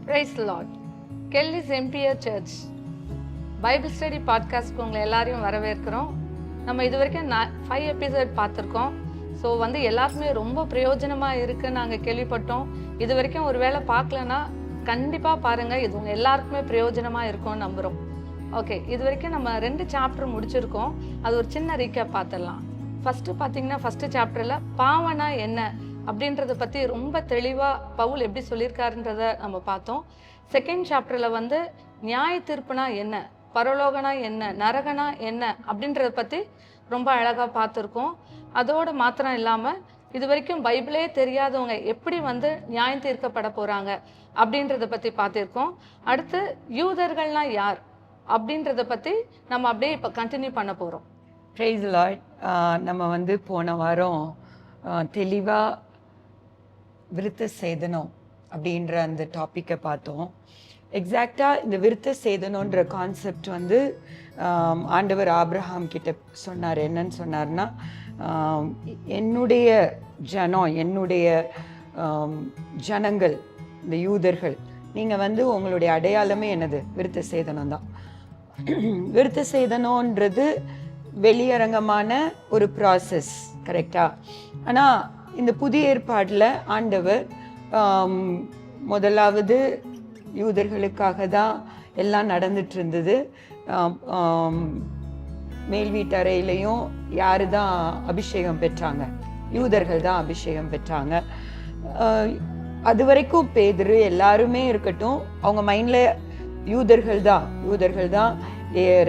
Price the lord. Kellys empire church bible study பாட்காஸ்ட்க்கு உங்களை எல்லாரையும் வரவேற்கிறோம். நம்ம இது வரைக்கும் 5 எபிசோட் பார்த்துருக்கோம். ஸோ எல்லாருக்குமே ரொம்ப பிரயோஜனமாக இருக்குன்னு நாங்கள் கேள்விப்பட்டோம். இது வரைக்கும் ஒரு வேளை பார்க்கலன்னா கண்டிப்பாக பாருங்கள், இது உங்கள் எல்லாருக்குமே பிரயோஜனமாக இருக்கும்னு நம்புகிறோம். ஓகே, இது வரைக்கும் நம்ம 2 சாப்டர் முடிச்சிருக்கோம். அது ஒரு சின்ன ரீகேப் பார்த்துடலாம். ஃபஸ்ட்டு பார்த்தீங்கன்னா ஃபஸ்ட்டு சாப்டரில் பாவனா என்ன அப்படின்றத பற்றி ரொம்ப தெளிவாக பவுல் எப்படி சொல்லியிருக்காருன்றத நம்ம பார்த்தோம். செகண்ட் சாப்டரில் நியாய தீர்ப்புனா என்ன, பரலோகனா என்ன, நரகனா என்ன அப்படின்றத பற்றி ரொம்ப அழகாக பார்த்துருக்கோம். அதோடு மாத்திரம் இல்லாமல் இது வரைக்கும் பைபிளே தெரியாதவங்க எப்படி நியாயம் தீர்க்கப்பட போகிறாங்க அப்படின்றத பற்றி பார்த்துருக்கோம். அடுத்து யூதர்கள்னா யார் அப்படின்றத பற்றி நம்ம அப்படியே இப்போ கண்டினியூ பண்ண போகிறோம். Price the Lord. நம்ம போன வாரம் தெளிவாக விருத்த சேதனம் அப்படின்ற அந்த டாப்பிக்கை பார்த்தோம். எக்ஸாக்டாக இந்த விருத்த சேதனன்ற கான்செப்ட் ஆண்டவர் ஆபிரகாம் கிட்ட சொன்னார். என்னன்னு சொன்னார்னா, என்னுடைய என்னுடைய ஜனங்கள், இந்த யூதர்கள், நீங்கள் உங்களுடைய அடையாளமே என்னது? விருத்த சேதனம் தான். விருத்த சேதனன்றது வெளியரங்கமான ஒரு ப்ராசஸ், கரெக்டா? ஆனால் இந்த புதிய ஏற்பாடில் ஆண்டவர் முதலாவது யூதர்களுக்காக தான் எல்லாம் நடந்துட்டு இருந்தது. மேல் வீட்டறையிலையும் யாரு தான் அபிஷேகம் பெற்றாங்க? யூதர்கள் தான் அபிஷேகம் பெற்றாங்க. அது வரைக்கும் பேதுரு எல்லாருமே இருக்கட்டும், அவங்க மைண்டில் யூதர்கள் தான்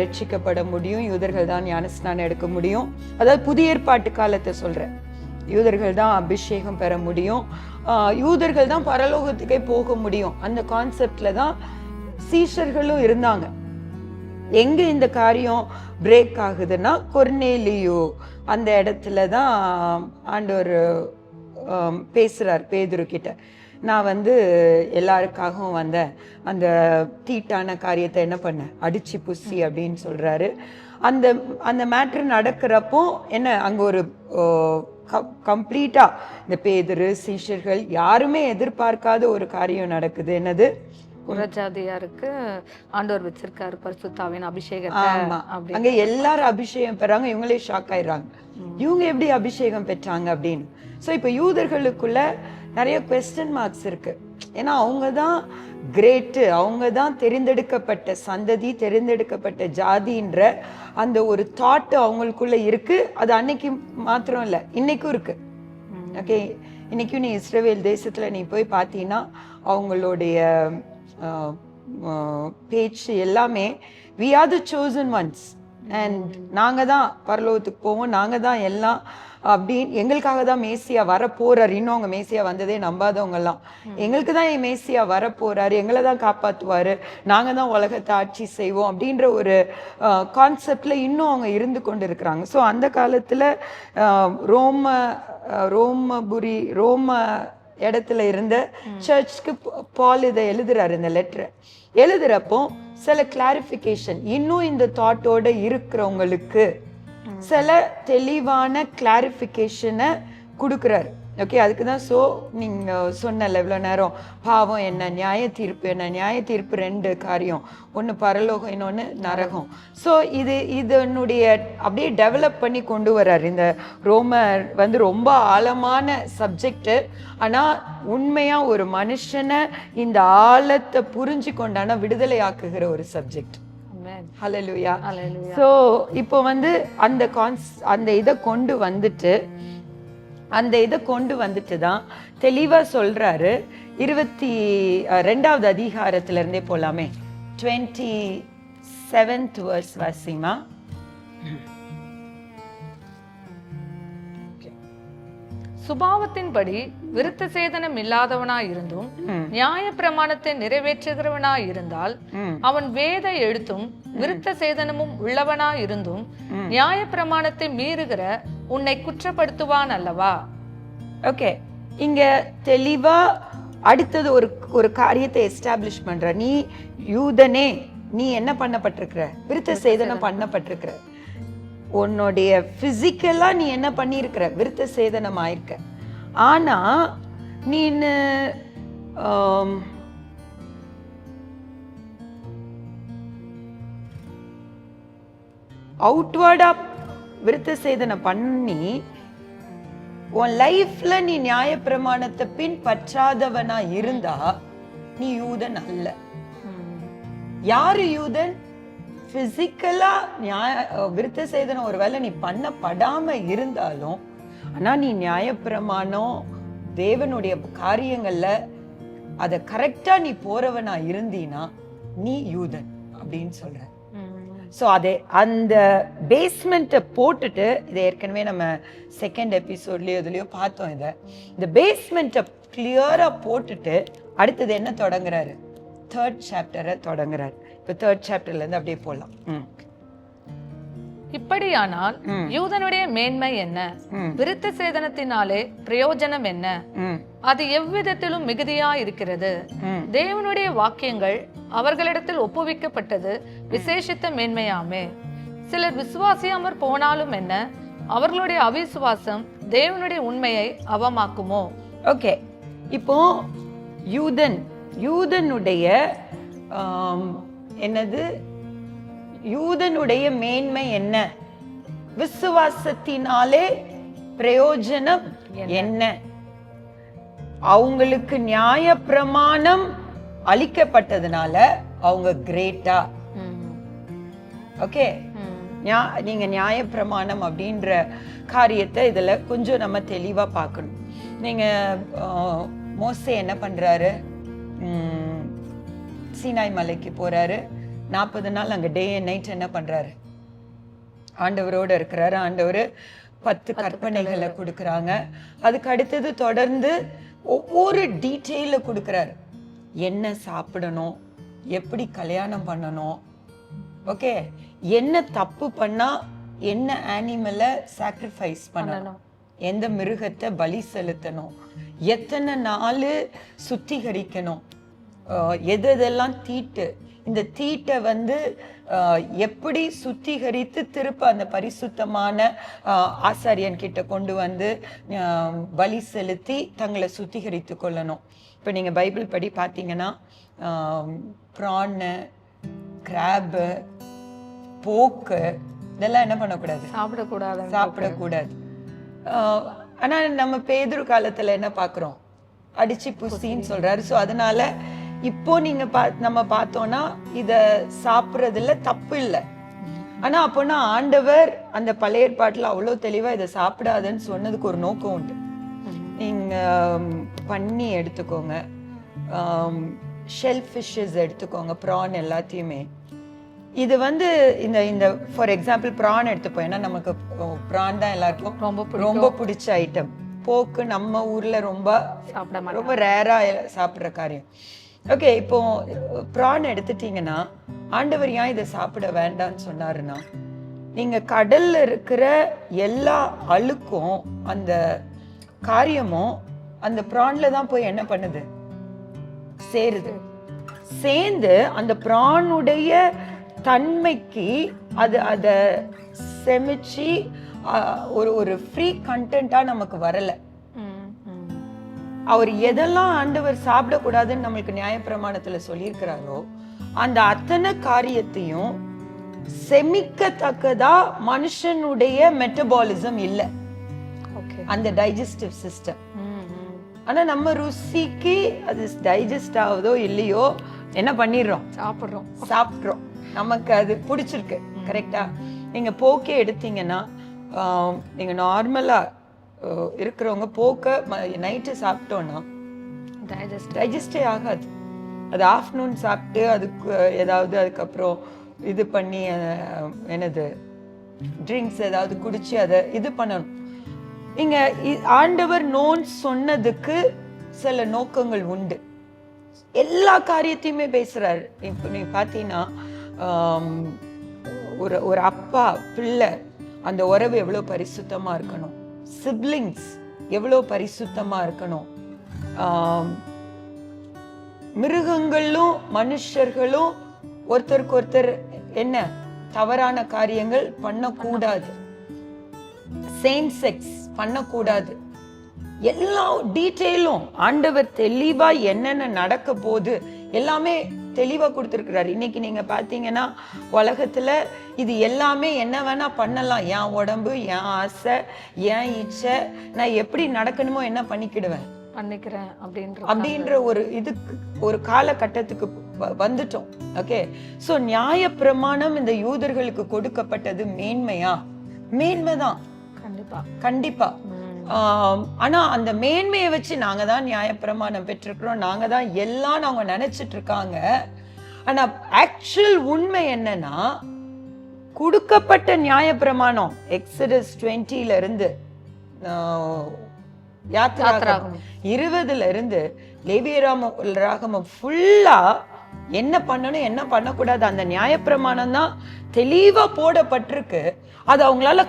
ரட்சிக்கப்பட முடியும், யூதர்கள் தான் ஞானஸ்நானம் எடுக்க முடியும். அதாவது புதிய ஏற்பாட்டு காலத்தை சொல்கிறேன். யூதர்கள் தான் அபிஷேகம் பெற முடியும், யூதர்கள் தான் பரலோகத்துக்கே போக முடியும். அந்த கான்செப்டில் தான் சீஷர்களும் இருந்தாங்க. எங்கே இந்த காரியம் பிரேக் ஆகுதுன்னா, கொர்நேலியு அந்த இடத்துல தான் ஆண்டவர் பேசுகிறார் பேதுரு கிட்ட. நான் எல்லாருக்காகவும் வந்தேன், அந்த தீட்டான காரியத்தை என்ன பண்ண, அடிச்சு புசி அப்படின்னு சொல்கிறாரு. அந்த மேட்ரு நடக்கிறப்போ என்ன, அங்கே ஒரு கம்ப்ளீட்டாக இந்த பேதுரு சீஷர்கள் யாருமே எதிர்பார்க்காத ஒரு காரியம் நடக்குது. என்னது? புறஜாதியாருக்கு ஆண்டவர் வச்சிருக்காரு பரிசுத்தாவின் அபிஷேகத்தை. அங்க எல்லாரும் அபிஷேகம் பெறாங்க, இவங்களே ஷாக் ஆயிடுறாங்க, இவங்க எப்படி அபிஷேகம் பெற்றாங்க அப்படின்னு. ஸோ இப்போ யூதர்களுக்குள்ள நிறைய குவெஸ்டன் மார்க்ஸ் இருக்கு. ஏன்னா அவங்க தான் கிரேட்டு, அவங்க தான் தெரிந்தெடுக்கப்பட்ட சந்ததி, தெரிந்தெடுக்கப்பட்ட ஜாதின்ற அந்த ஒரு தாட் அவங்களுக்குள்ள இருக்கு. அது அன்னைக்கு மாத்திரம் இல்லை, இன்னைக்கும் இருக்கு. ஓகே, இன்னைக்கும் நீ இஸ்ரவேல் தேசத்துல நீ போய் பார்த்தீங்கன்னா அவங்களுடைய பேச்சு எல்லாமே we are the chosen ones and நாங்கள் தான் பரலோகத்துக்கு போவோம், நாங்கள் தான் எல்லாம் அப்படின்னு, எங்களுக்காக தான் மேசியா வரப்போறாரு. இன்னும் அவங்க மேசியா வந்ததே நம்பாதவங்க எல்லாம், எங்களுக்கு தான் என் மேசியா வரப்போறாரு, எங்களை தான் காப்பாற்றுவாரு, நாங்கள் தான் உலகத்தை ஆட்சி செய்வோம் அப்படின்ற ஒரு கான்செப்ட்ல இன்னும் அவங்க இருந்து கொண்டு இருக்கிறாங்க. ஸோ அந்த காலத்தில் ரோம இடத்துல இருந்த சர்ச்சுக்கு பால் இதை எழுதுறாரு. இந்த லெட்டரை எழுதுறப்போ சில கிளாரிஃபிகேஷன், இன்னும் இந்த தாட்டோட இருக்கிறவங்களுக்கு சில தெளிவான கிளாரிஃபிகேஷனை கொடுக்குறாரு. ஓகே, அதுக்கு தான் நீங்கள் சொன்னல இவ்வளோ நேரம், பாவம் என்ன, நியாய தீர்ப்பு என்ன. நியாய தீர்ப்பு 2 காரியம், ஒன்று பரலோகம், இன்னொன்று நரகம். ஸோ இதனுடைய அப்படியே டெவலப் பண்ணி கொண்டு வர்றார். இந்த ரோமர் ரொம்ப ஆழமான சப்ஜெக்டு. ஆனால் உண்மையாக ஒரு மனுஷனை இந்த ஆழத்தை புரிஞ்சு கொண்டான விடுதலை ஆக்குகிற ஒரு சப்ஜெக்ட். ஹல்லேலூயா. ஸோ இப்போ அந்த இதை கொண்டு வந்துட்டு தான் தெளிவா சொல்றாரு. 22வது அதிகாரத்துல இருந்தே போலாமே. 27th verse Wasima. சுபாவத்தின்படி விருத்த சேதனம் இல்லாதவனாய் இருந்தும் நியாய பிரமாணத்தை நிறைவேற்றுகிறவனாய் இருந்தால் அவன் வேத எழுத்தும் விருத்த சேதனமும் உள்ளவனாய் இருந்தும் நியாய பிரமாணத்தை மீறுகிற உன்னை குற்றப்படுத்துவான் அல்லவா? ஓகே, இங்க தெளிவா அடுத்தது ஒரு காரியத்தை எஸ்டாப்ளிஷ் பண்ற. நீ யூதனே, நீ என்ன பண்ணப்பட்டிருக்கிற? விருத்த சேதனம் பண்ணப்பட்டிருக்கிற. உன்னுடைய பிசிக்கலா நீ என்ன பண்ணியிருக்கிற? விருத்த சேதனம் ஆயிருக்க. ஆனா நீ அவுட்வர்டா விருத்த சேதனை பண்ணி உன் லைஃப்ல நீ நியாயப்பிரமாணத்தை பின்பற்றாதவனா இருந்தா நீ யூதன் அல்ல. யாரு யூதன்? பிசிக்கலா விருத்த சேதனை ஒருவேளை நீ பண்ணப்படாம இருந்தாலும், ஆனா நீ நியாயப்பிரமாணம் தேவனுடைய காரியங்கள்ல அத கரெக்டா நீ போறவனா இருந்தீனா நீ யூதன் அப்படின்னு சொல்ற. ஸோ அதே அந்த பேஸ்மெண்ட்டை போட்டுட்டு, இதை ஏற்கனவே நம்ம செகண்ட் எபிசோட்லயோ இதுலயோ பார்த்தோம். இந்த பேஸ்மெண்ட்டை கிளியரா போட்டுட்டு அடுத்தது என்ன தொடங்குறாரு? 3rd சாப்டரை தொடங்குறாரு. இப்போ 3rd சாப்டர்ல இருந்து அப்படியே போலாம். இப்படியானால் யூதனுடைய மேன்மை என்ன? விருத்த சேதனத்தினாலே பிரயோஜனம் என்ன? அது எவ்விதத்திலும் மிகுதியா இருக்கிறது. தேவனுடைய வாக்கியங்கள் அவர்களிடத்தில் ஒப்புவிக்கப்பட்டது விசேஷித்த மேன்மையாமே. சிலர் விசுவாசியாமற் போனாலும் என்ன, அவர்களுடைய அவிசுவாசம் தேவனுடைய உண்மையை அவமாக்குமோ? ஓகே, இப்போ யூதனுடைய என்னது, யூதனுடைய மேன்மை என்ன? விசுவாசத்தினாலே பிரயோஜனம் என்ன? அவங்களுக்கு நியாய பிரமாணம் அளிக்கப்பட்டதுனால அவங்க கிரேட்டா. ஓகே, நீங்க நியாய பிரமாணம் அப்படின்ற காரியத்தை இதுல கொஞ்சம் நம்ம தெளிவா பார்க்கணும். நீங்க மோசே என்ன பண்றாரு? சீனாய் மலைக்கு போறாரு. 40 நாள் அங்க டே அண்ட் நைட் என்ன பண்றாரு? ஆண்டவரோட இருக்கிறாரு. ஆண்டவர் 10 கற்பனைகளை கொடுக்கறாங்க. அதுக்கு அடுத்தது தொடர்ந்து ஒவ்வொரு டீட்டெயில கொடுக்கறாரு. என்ன சாப்பிடணும், எப்படி கல்யாணம் பண்ணணும், ஓகே, என்ன தப்பு பண்ணா என்ன அனிமலை சாக்ரிஃபைஸ் பண்ணணும், எந்த மிருகத்தை பலி செலுத்தணும், எத்தனை நாள் சுத்திகரிக்கணும், எதெல்லாம் தீட்டு, இந்த தீட்டை எப்படி சுத்திகரித்து திருப்ப அந்த பரிசுத்தமான ஆசாரியன் கிட்ட கொண்டு வந்து பலி செலுத்தி தங்களை சுத்திகரித்து கொள்ளணும். இப்போ நீங்க பைபிள் படி பார்த்தீங்கன்னா ப்ரான்னு, கிராப்பு, போக்கு இதெல்லாம் என்ன பண்ணக்கூடாது? சாப்பிடக்கூடாது. ஆனா நம்ம பேதுரு காலத்துல என்ன பார்க்கிறோம்? அடிச்சு புசின்னு சொல்றாரு. ஸோ அதனால இப்போ நீங்க நம்ம பார்த்தோம்னா இத சாப்பிட்றதுல தப்பு இல்லை. ஆனா அப்போனா ஆண்டவர் அந்த பழைய ஏற்பாட்டுல அவ்வளவு தெளிவா இதை சாப்பிடாதுன்னு சொன்னதுக்கு ஒரு நோக்கம் உண்டு. நீங்க பன்னி எடுத்துக்கோங்க, ஷெல் ஃபிஷ்ஷஸ் எடுத்துக்கோங்க, ப்ரான் எல்லாத்தையுமே. இது இந்த இந்த ஃபார் எக்ஸாம்பிள் ப்ரான் எடுத்துப்போம். ஏன்னா நமக்கு ப்ரான் தான் எல்லாருக்கும் ரொம்ப பிடிச்ச ஐட்டம். போக்கு நம்ம ஊர்ல ரொம்ப ரேரா சாப்பிட்ற காரியம். ஓகே, இப்போ ப்ரான் எடுத்துட்டீங்கன்னா ஆண்டவர் ஏன் இதை சாப்பிட வேண்டாம்னு சொன்னாருன்னா, நீங்க கடல்ல இருக்கிற எல்லா அழுக்கும் அந்த காரியமும் அந்த ப்ரான்ல தான் போய் என்ன பண்ணுது? சேருது. சேர்ந்து அந்த ப்ரானுடைய தன்மைக்கு அத செமிச்சு ஒரு ஃப்ரீ கண்டென்ட்டா நமக்கு வரல. அவர் எதெல்லாம் ஆண்டவர் சாப்பிடக்கூடாதுன்னு நம்மளுக்கு நியாயப்பிரமாணத்துல சொல்லியிருக்கிறாரோ அந்த அத்தனை காரியத்தையும் செமிக்கத்தக்கதா மனுஷனுடைய மெட்டபாலிசம் இல்லை, அந்த டைஜஸ்டிவ் சிஸ்டம். ஆனா நம்ம ருசிக்கு அது டைஜஸ்ட் ஆகுதோ இல்லையோ என்ன பண்ணிடுறோம்? சாப்பிட்றோம். நமக்கு அது பிடிச்சிருக்கு. கரெக்டா? நீங்க போக்கே எடுத்தீங்கன்னா, நீங்க நார்மலா இருக்கிறவங்க போக்க நைட்டு சாப்பிட்டோன்னா டைஜஸ்டே ஆகாது. அது ஆஃப்டர்நூன் சாப்பிட்டு அதுக்கு ஏதாவது அதுக்கப்புறம் இது பண்ணி என்னது ட்ரிங்க்ஸ் ஏதாவது குடிச்சு அதை இது பண்ணணும். இங்க ஆண்டவர் நோன் சொன்னதுக்கு சில நோக்கங்கள் உண்டு. எல்லா காரியத்தையுமே பேசுறாரு. இப்போ நீ பார்த்தீங்கன்னா ஒரு அப்பா பிள்ளை அந்த உறவு எவ்வளவு பரிசுத்தமா இருக்கணும், சிப்லிங்ஸ் எவ்வளவு பரிசுத்தமா இருக்கணும், மிருகங்களும் மனுஷர்களும் ஒருத்தருக்கு ஒருத்தர் என்ன தவறான காரியங்கள் பண்ணக்கூடாது, சேம் செக்ஸ் பண்ணக்கூடாது. எல்லா டீட்டெயிலும் ஆண்டவர் தெளிவா என்னென்ன நடக்க போகுது எல்லாமே தெளிவா கொடுத்துருக்கிறாரு. இன்னைக்கு நீங்க பாத்தீங்கன்னா உலகத்துல இது எல்லாமே என்ன வேணா பண்ணலாம், என் உடம்பு, என் ஆசை, என் இச்சை, நான் எப்படி நடக்கணுமோ என்ன பண்ணிக்கிடுவேன் பண்ணிக்கிறேன் அப்படின்ற ஒரு இதுக்கு ஒரு காலகட்டத்துக்கு வந்துட்டோம். ஓகே, சோ நியாயப்பிரமாணம் இந்த யூதர்களுக்கு கொடுக்கப்பட்டது மேன்மையா? மேன்மைதான், கண்டிப்பா கண்டிப்பா. ஆனா அந்த மேன்மையை வச்சு நாங்க தான் நியாயப்பிரமாணம் பெற்றிருக்கிறோம், நாங்க தான் எல்லாம் அவங்க நினைச்சிட்டு இருக்காங்க. ஆனா ஆக்சுவல் உண்மை என்னன்னா, கொடுக்கப்பட்ட நியாயப்பிரமாணம் எக்ஸடஸ் 20 இருந்து யாத்திராகமம் 20 இருந்து லேவியராகமம் ஃபுல்லா என்ன பண்ணணும் என்ன பண்ணக்கூடாது அந்த நியாயப்பிரமாணம் தான் தெளிவா போடப்பட்டிருக்கு. அது அவங்களால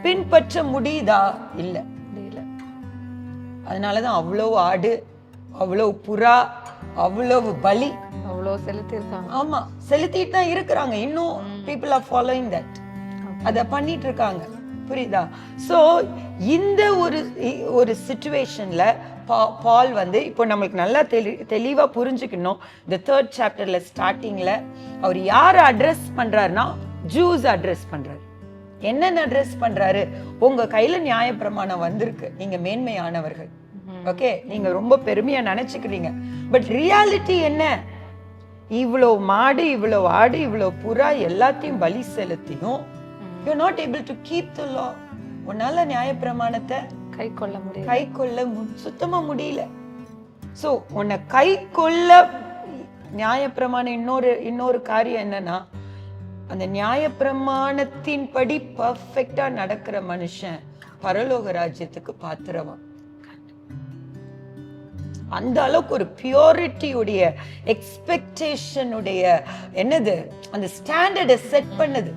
பின்பற்ற முடியுதா? இல்ல. அதனாலதான் அவ்வளவு ஆடு, அவ்வளவு புறா, அவ்வளவு பலி அவ்வளவு செலுத்திருக்காங்க. ஆமா, செலுத்திட்டு தான் இருக்கிறாங்க. இன்னும் people are following that. அத பண்ணிட்டு இருக்காங்க. புரியுதா? சோ இந்த ஒரு சிச்சுவேஷன்ல பால் வந்து இப்போ நம்மளுக்கு நல்லா தெளிவா புரிஞ்சுக்கணும். இந்த 3rd சாப்டர்ல ஸ்டார்டிங்ல அவர் யாரை அட்ரஸ் பண்றாருன்னா ஜூஸ் அட்ரஸ் பண்றாரு. என்னென்ன அட்ரஸ் பண்றாரு? உங்க கையில நியாயப்பிரமாணம் வந்திருக்கு, நீங்க மேன்மையானவர்கள். ஓகே, நீங்க ரொம்ப பெருமையா நினைச்சுக்கிறீங்க. பட் ரியாலிட்டி என்ன? இவ்வளவு மாடு, இவ்வளவு ஆடு, இவ்வளவு புறா எல்லாத்தையும் பலி செலுத்தியும் you are not able to keep the law. உன்னால நியாயப்பிரமாணத்தை கை கொள்ள சுத்தமா முடியல. சோ உன்னை கை கொள்ள நியாயப்பிரமாணம் இன்னொரு காரியம் என்னன்னா, அந்த நியாயப்பிரமாணத்தின் படி பர்ஃபெக்டா நடக்கிற மனுஷன் பரலோக ராஜ்யத்துக்கு பாத்திரவான். அந்த அளவுக்கு ஒரு பியூரிட்டியுடைய எக்ஸ்பெக்டேஷனுடைய என்னது அந்த ஸ்டாண்டர்டை செட் பண்ணது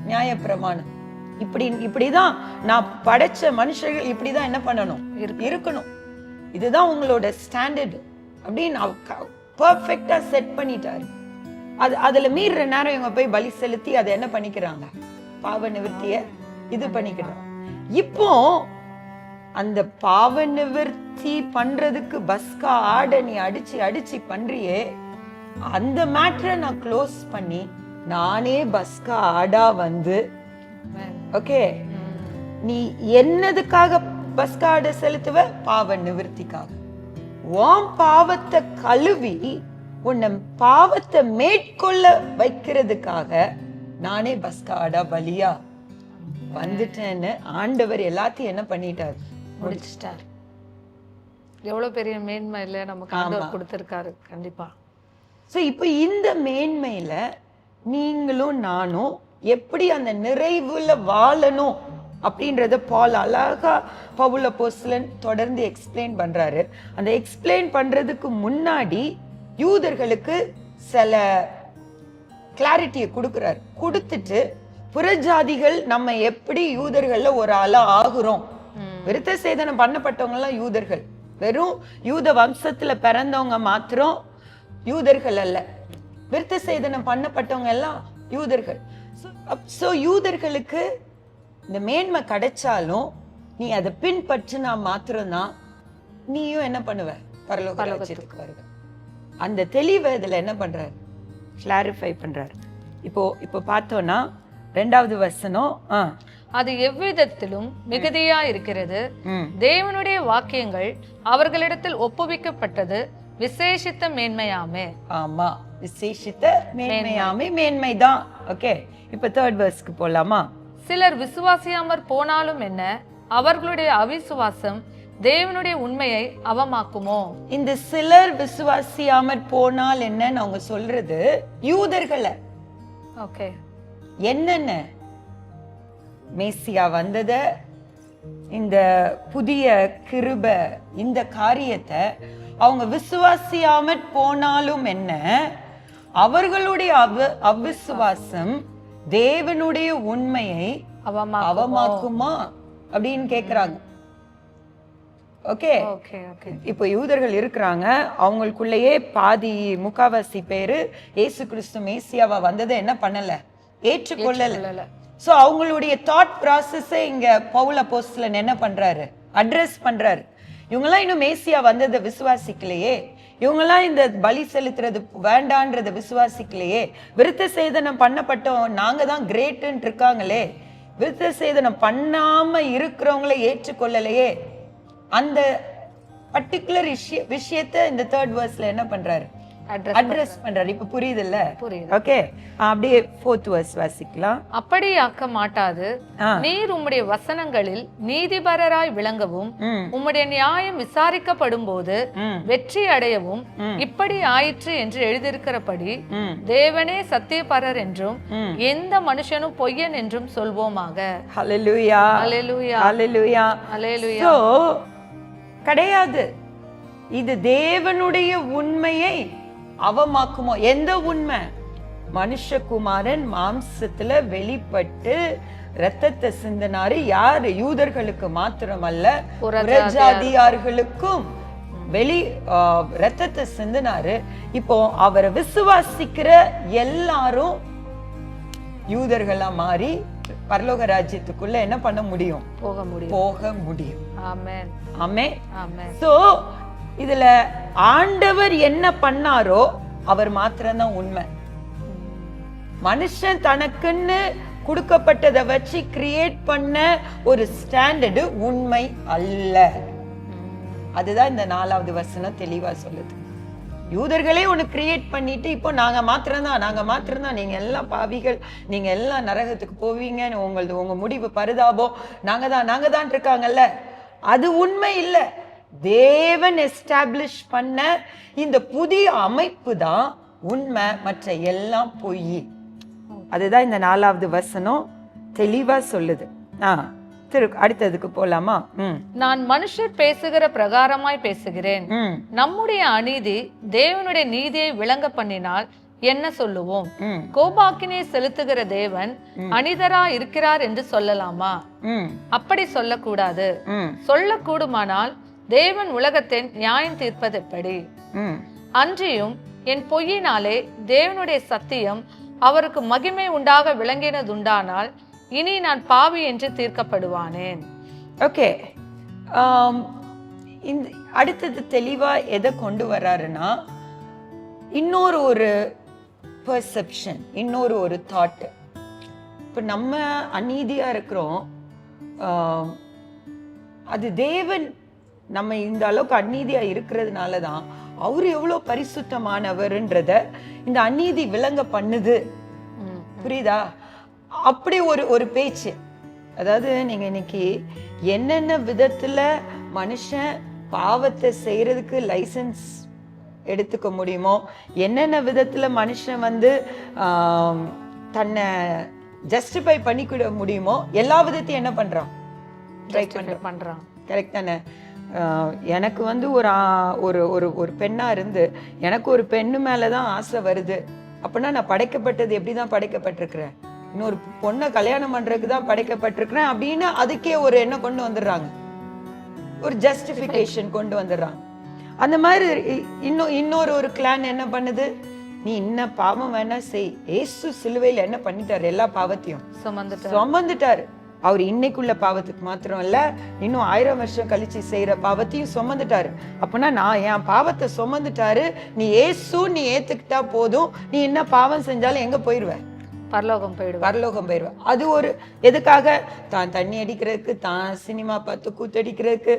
நியாயப்பிரமாணம். இப்படிதான் நான் படைச்ச மனுஷர்கள் இப்படிதான் என்ன பண்ணணும் இருக்கணும், இதுதான் உங்களோட ஸ்டாண்டர்ட் அப்படின்னு பர்ஃபெக்டா செட் பண்ணிட்டாரு. அதுல மீற நேரம் இவங்க போய் பலி செலுத்தி அதை என்ன பண்ணிக்கிறாங்க, பாவ நிவர்த்திய இது பண்ணிக்கிறாங்க. இப்போ அந்த பாவ நிவர்த்தி பண்றதுக்கு பஸ்கா ஆட நீ அடிச்சு பண்றியே, அந்த மேட்டரை நான் க்ளோஸ் பண்ணி நானே பஸ்கா ஆடா வந்து, ஓகே, நீ என்னதுக்காக பஸ்கா ஆட செலுத்துவ? பாவ நிவர்த்திக்காக. உன் பாவத்தை கழுவி உன்னை பாவத்தை மேற்கொள்ள வைக்கிறதுக்காக நானே பஸ்கா ஆடா பலியா வந்துட்டேன்னு ஆண்டவர் எல்லாத்தையும் என்ன பண்ணிட்டாரு, முடிச்சிட்டாரு. எவ்வளவு பெரிய மேன்மை இல்ல நமக்கு ஆண்டவர் கொடுத்திருக்காரு. கண்டிப்பா. சோ இப்போ இந்த மேன்மையில நீங்களும் நானும் எப்படி அந்த நிறைவுல வாழணும் அப்படின்றத பால் அழகா பவுல் அப்போஸ்தலன் தொடர்ந்து எக்ஸ்பிளைன் பண்றாரு. அந்த எக்ஸ்பிளைன் பண்றதுக்கு முன்னாடி யூதர்களுக்கு சில கிளாரிட்டியை கொடுக்கிறார். கொடுத்துட்டு புறஜாதிகள் நம்ம எப்படி யூதர்கள்ல ஒரு ஆளா ஆகுறோம். விருத்த சேதனம் பண்ணப்பட்டவங்க எல்லாம் யூதர்கள், வெறும் யூத வம்சத்துல பிறந்தவங்க மாத்திரம் யூதர்கள் அல்ல, விருத்த சேதனம் பண்ணப்பட்டவங்க எல்லாம் யூதர்கள். சோ யூதர்களுக்கு இந்த மேன்மை கிடைச்சாலும் நீ அதை பின்பற்றினா மாத்திரம்தான் நீயும் என்ன பண்ணுவ, பரலோக ராஜ்யத்துக்கு வருவ. அந்த தெளிவை இதுல என்ன பண்றாரு, கிளாரிஃபை பண்றாரு. இப்போ பார்த்தோம்னா 2வது வசனம், அது எவ்விதத்திலும் மிகுதியா இருக்கிறது, தேவனுடைய வாக்கியங்கள் அவர்களிடத்தில் ஒப்புவிக்கப்பட்டது விசேஷித்த மேன்மையாமே. ஆமா, விசேஷித்த மேன்மையாமே, மேன்மைதான். ஓகே, இப்ப 3rd verseக்கு போலாமா? சிலர் விசுவாசியாமற் போனாலும் என்ன, அவர்களுடைய அவிசுவாசம் தேவனுடைய உண்மையை அவமாக்குமோ? இந்த சிலர் விசுவாசியாமற் போனால் என்னன்னு அவங்க சொல்றது யூதர்களை. ஓகே, என்னென்ன மேசியா வந்தத, இந்த புதிய கிருப, இந்த காரியத்தை அவங்க விசுவாசியாமற் போனாலும் என்ன, அவர்களுடைய அவிசுவாசம் தேவனுடைய உண்மையை அவமாக்குமா அப்படின்னு கேக்குறாங்க. ஓகே, இப்போ யூதர்கள் இருக்கிறாங்க, அவங்களுக்குள்ளேயே பாதி முக்காவாசி பேரு இயேசு கிறிஸ்து மேசியாவா வந்ததை என்ன பண்ணல, ஏற்றுக்கொள்ளல. சோ அவங்களுடைய தாட் ப்ராசஸை இங்க பவுல் அப்போஸ்தலன் என்ன பண்றாரு, அட்ரஸ் பண்றாரு. இவங்கெல்லாம் இன்னும் மேசியா வந்ததை விசுவாசிக்கலையே, இவங்கெல்லாம் இந்த பலி செலுத்துறது வேண்டான்றத விசுவாசிக்கலையே, விருத்த சேதனம் பண்ணப்பட்டோம் நாங்க தான் கிரேட்டுன்னு இருக்காங்களே, விருத்த சேதனம் பண்ணாம இருக்கிறவங்களை ஏற்றுக்கொள்ளலையே, அந்த பர்டிகுலர் விஷயத்தை இந்த 3rd verseல என்ன பண்றாரு, அட்ரஸ் பண்றாரு. இப்ப புரியுதுல்ல? புரியுது. ஓகே, அப்படியே 4th verse வாசிக்கலாம். அப்படி ஆக்க மாட்டாது, நீர் உம்முடைய வசனங்களில் நீதிபரராய் விளங்கவும் உம்முடைய நியாயம் விசாரிக்கப்படும் போது வெற்றி அடையவும் இப்படி ஆயிற்று என்று எழுதியிருக்கிறபடி தேவனே சத்தியபரர் என்றும் எந்த மனுஷனும் பொய்யன் என்றும் சொல்வோமாக. ஹல்லேலூயா, ஹல்லேலூயா, ஹல்லேலூயா, ஹல்லேலூயா. சோ கிடையாது, இது தேவனுடைய உண்மையை அவமாக்குமோ? எந்த உண்மை? மனுஷகுமாரன் மாம்சத்துல வெளிப்பட்டு ரத்தத்தை சிந்தினாரு. யாரு? யூதர்களுக்கு மாத்திரமல்ல, புறஜாதியார்களுக்கும் ரத்தத்தை சிந்தினாரு. இப்போ அவரை விசுவாசிக்கிற எல்லாரும் யூதர்களா மாறி பரலோக ராஜ்யத்துக்குள்ள என்ன பண்ண முடியும்? போக முடியும். ஆமென், ஆமென், ஆமென். சோ இதுல ஆண்டவர் என்ன பண்ணாரோ அவர் மாத்திரம்தான் உண்மை. மனுஷன் தனக்குன்னு கொடுக்கப்பட்டதை வச்சு கிரியேட் பண்ண ஒரு ஸ்டாண்டர்டு உண்மை அல்ல. அதுதான் இந்த 4வது வசனம் தெளிவா சொல்லுது. யூதர்களே ஒண்ணு கிரியேட் பண்ணிட்டு இப்போ நாங்க மாத்திரம்தான், நீங்க எல்லாம் பாவிகள், நீங்க எல்லாம் நரகத்துக்கு போவீங்க, உங்க முடிவு பரிதாபம், நாங்க தான் இருக்காங்கல்ல, அது உண்மை இல்ல. தேவன் எஸ்டாப்ளிஷ் பண்ண இந்த புதிய அமைப்பு தான் உண்மை, மற்ற எல்லாம் பொய். அதுதான் இந்த 4வது வசனம் தெளிவா சொல்லுது. அடுத்ததுக்கு போலாமா? நான் மனுஷர் பேசுகிற பிரகாரமாய் பேசுகிறேன், நம்முடைய அநீதி தேவனுடைய நீதியை விளங்க பண்ணினால் என்ன சொல்லுவோம்? கோபாக்கினை செலுத்துகிற தேவன் அனிதரா இருக்கிறார் என்று சொல்லலாமா? அப்படி சொல்லக்கூடாது. சொல்லக்கூடுமானால் தேவன் உலகத்தை நியாயம் தீர்ப்பது எப்படி? அன்றியும் என் பொய்யினாலே தேவனுடைய சத்தியம் அவருக்கு மகிமை உண்டாக விளங்கினதுண்டானால் இனி நான் பாவி என்று தீர்க்கப்படுவானேன். ஓகே, இந்த அடுத்தது தெளிவா எதை கொண்டு வர்றாருன்னா, இன்னொரு ஒரு பெர்செப்ஷன், இன்னொரு ஒரு தாட். இப்ப நம்ம அநீதியா இருக்கிறோம், அது தேவன் நம்ம இந்த அளவுக்கு அநீதியா இருக்கிறதுனாலதான் அவரு எவ்வளவு பரிசுத்தமானவர்ன்றத இந்த அநீதி விளங்க பண்ணுது. புரியுதா? அப்படி ஒரு பேச்சு. அதாவது நீங்க இன்னைக்கு என்னென்ன விதத்துல மனுஷன் பாவத்தை செய்யறதுக்கு லைசன்ஸ் எடுத்துக்க முடியுமோ, என்னென்ன விதத்துல மனுஷன் தன்னை ஜஸ்டிஃபை பண்ணிக்கிட முடியுமோ, எல்லா விதத்தையும் என்ன பண்றான்? ட்ரை பண்றான். கரெக்ட் தானே? எனக்கு ஒரு பெண்ணா இருந்து எனக்கு ஒரு பெண்ணு மேலதான் ஆசை வருது அப்படின்னா, நான் படைக்கப்பட்டது எப்படிதான் படைக்கப்பட்டிருக்கிறேன், இன்னொரு பொண்ணை கல்யாணம் பண்றதுக்கு தான் படைக்கப்பட்டிருக்கிறேன் அப்படின்னு அதுக்கே ஒரு என்ன கொண்டு வந்துடுறாங்க, ஒரு ஜஸ்டிபிகேஷன் கொண்டு வந்துடுறாங்க. அந்த மாதிரி இன்னொரு கிளான் என்ன பண்ணுது, நீ இன்னும் பாவம் வேணா செய், ஏசு சிலுவையில என்ன பண்ணிட்டாரு, எல்லா பாவத்தையும் சுமந்துட்டாரு. அவர் இன்னைக்குள்ள பாவத்துக்கு மாத்திரம் இல்ல, இன்னும் 1000 வருஷம் கழிச்சு செய்யற பாவத்தையும் சுமந்துட்டாரு. அப்பனா நான் என் பாவத்தை சுமந்துட்டாரு, நீ நீ ஏத்துக்கிட்டா போதும், நீ என்ன பாவம் செஞ்சாலும் எங்க போயிருவ? பரலோகம் போயிடுவ. அது ஒரு எதுக்காக? தான் தண்ணி அடிக்கிறதுக்கு, தான் சினிமா பார்த்து கூத்தடிக்கிறதுக்கு.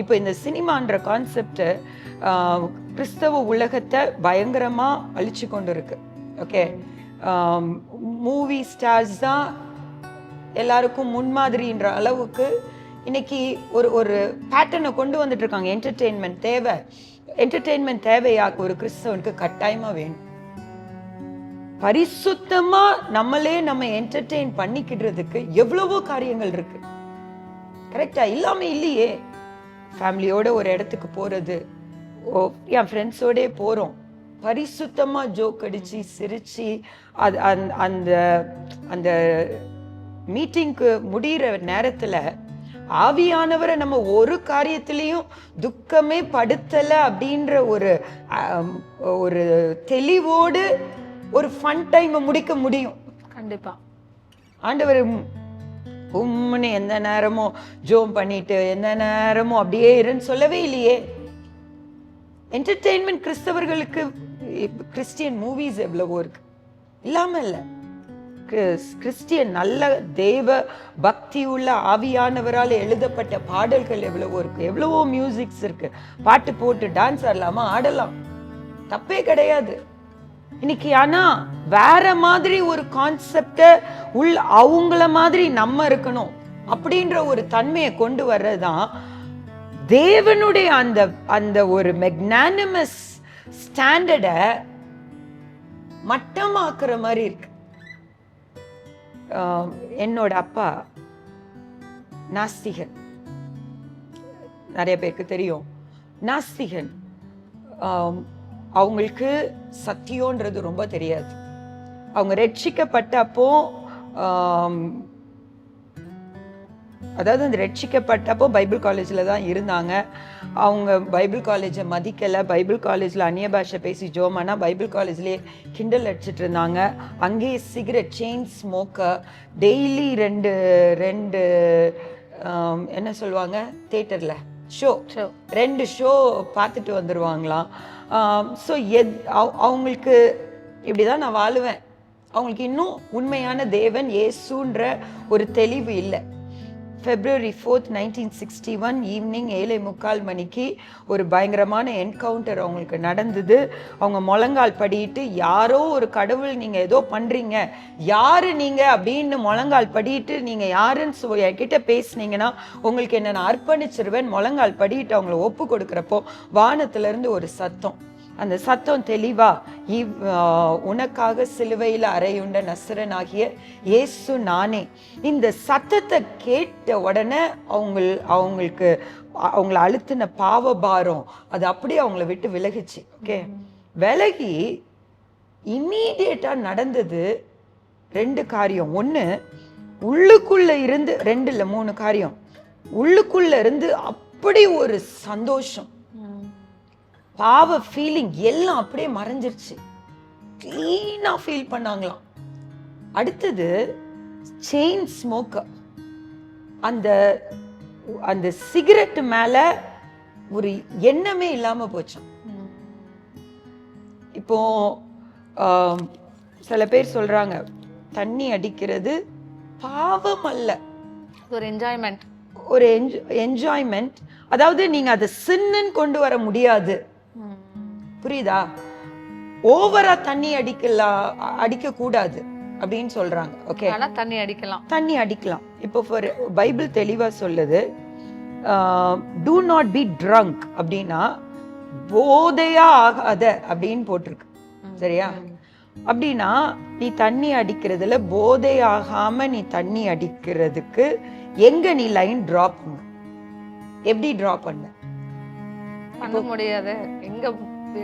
இப்போ இந்த சினிமான்ற கான்செப்ட் கிறிஸ்தவ உலகத்தை பயங்கரமா அழிச்சு கொண்டு இருக்கு. ஓகே, மூவி ஸ்டார்ஸ் தான் எல்லாருக்கும் முன்மாதிரின்ற அளவுக்கு இன்னைக்கு ஒரு பேட்டர்னை கொண்டு வந்துட்டு இருக்காங்க. என்டர்டெயின்மெண்ட் தேவையா? ஒரு கிறிஸ்தவனுக்கு கட்டாயமா வேணும். பரிசுத்தமா நம்ம என்டர்டெயின் பண்ணிக்கிடுறதுக்கு எவ்வளவோ காரியங்கள் இருக்கு. கரெக்டா? இல்லாம இல்லையே. ஃபேமிலியோட ஒரு இடத்துக்கு போறது, என் ஃப்ரெண்ட்ஸோட போறோம், பரிசுத்தமா ஜோக் அடிச்சு சிரிச்சு அந்த அந்த மீட்டிங்க்கு முடிகிற நேரத்துல ஆவியானவரை நம்ம ஒரு காரியத்திலையும் துக்கமே படுத்தல அப்படின்ற ஒரு தெளிவோடு ஒரு ஃபன் டைம் முடிக்க முடியும். கண்டிப்பா. ஆண்டவர் உம்முன்னு எந்த நேரமும் ஜோம் பண்ணிட்டு எந்த நேரமும் அப்படியே இருன்னு சொல்லவே இல்லையே. என்டர்டெயின்மெண்ட் கிறிஸ்தவர்களுக்கு கிறிஸ்டியன் மூவிஸ் எவ்வளவோ இருக்கு, இல்லாம இல்ல. கிறிஸ்டியன் நல்ல தேவ பக்தி உள்ள ஆவியானவரால் எழுதப்பட்ட பாடல்கள் எவ்வளவோ இருக்கு, எவ்வளவோ மியூசிக்ஸ் இருக்கு. பாட்டு போட்டு டான்ஸ் ஆடலாமா, ஆடலாம், தப்பே கிடையாது இன்னைக்கு. ஆனா வேற மாதிரி ஒரு கான்செப்ட அவங்கள மாதிரி நம்ம இருக்கணும் அப்படின்ற ஒரு தன்மையை கொண்டு வர்றதுதான் தேவனுடைய அந்த அந்த ஒரு மெக்னானிமஸ் ஸ்டாண்டர்ட மட்டமாக்குற மாதிரி இருக்கு. என்னோட அப்பா நாஸ்திகன், நிறைய பேருக்கு தெரியும். நாஸ்திகன், அவங்களுக்கு சத்தியம்ன்றது ரொம்ப தெரியாது. அவங்க ரட்சிக்கப்பட்டப்போ அதாவது அந்த ரட்சிக்கப்பட்டப்போ பைபிள் காலேஜில் தான் இருந்தாங்க. அவங்க பைபிள் காலேஜை மதிக்கலை. பைபிள் காலேஜில் அந்நிய பாஷை பேசி ஜோமானா பைபிள் காலேஜ்லேயே கிண்டல் அடிச்சிட்டு இருந்தாங்க. அங்கேயே சிகரெட், செயின் ஸ்மோக்கர், டெய்லி ரெண்டு என்ன சொல்லுவாங்க தேட்டரில் ஷோ, 2 ஷோ பார்த்துட்டு வந்துடுவாங்களாம். ஸோ அவங்களுக்கு இப்படிதான் நான் வாழுவேன். அவங்களுக்கு இன்னும் உண்மையான தேவன் இயேசுன்ற ஒரு தெளிவு இல்லை. February 4th 1961 ஈவினிங் 7:45 மணிக்கு ஒரு பயங்கரமான என்கவுண்டர் அவங்களுக்கு நடந்தது. அவங்க முழங்கால் படிட்டு, யாரோ ஒரு கடவுள், நீங்க ஏதோ பண்றீங்க, யாரு நீங்க அப்படின்னு முழங்கால் படிட்டு, நீங்க யாருன்னு என்கிட்ட பேசுனீங்கன்னா உங்களுக்கு என்ன நான் அர்ப்பணிச்சிருவேன், முழங்கால் படிட்டு அவங்களை ஒப்பு கொடுக்குறப்போ வானத்துல இருந்து ஒரு சத்தம். அந்த சத்தம் தெளிவா, உனக்காக சிலுவையில் அறையுண்ட நசரனாகிய இயேசு நானே. இந்த சத்தத்தை கேட்ட உடனே அவங்களுக்கு அவங்கள அழுத்தின பாவ பாரம் அது அப்படியே அவங்கள விட்டு விலகிச்சு. ஓகே, விலகி இம்மீடியட்டா நடந்தது 2 காரியம். ஒண்ணு, உள்ளுக்குள்ள இருந்து 2 இல்ல 3 காரியம். உள்ளுக்குள்ள இருந்து அப்படி ஒரு சந்தோஷம், பாவ ஃபீலிங் எல்லாம் அப்படியே மறைஞ்சிருச்சு. கிளீனா ஃபீல் பண்ணாங்களாம். அடுத்தது செயின் ஸ்மோக்கர், அந்த அந்த சிகரெட் மேல ஒரு எண்ணமே இல்லாம போச்சாம். இப்போ சில பேர் சொல்றாங்க தண்ணி அடிக்கிறது பாவம் அல்ல, ஒரு என்ஜாய்மெண்ட், ஒரு என்ஜாய்மெண்ட். அதாவது நீங்க அதை சின்னன்னு கொண்டு வர முடியாது, புரியுதா? ஓவரா தண்ணி அடிக்க கூடாது அப்படின்னு சொல்றாங்க. ஓகே, தண்ணி அடிக்கலாம். இப்போ பைபிள் தெளிவா சொல்லுது, do not be drunk அப்படின்னா போதையா ஆகாத அப்படின்னு போட்டிருக்கு, சரியா? அப்படின்னா நீ தண்ணி அடிக்கிறதுல போதை ஆகாம நீ தண்ணி அடிக்கிறதுக்கு எங்க நீ லைன் டிராப் பண்ண, எப்படி டிராப் பண்ண முடியாது, எங்க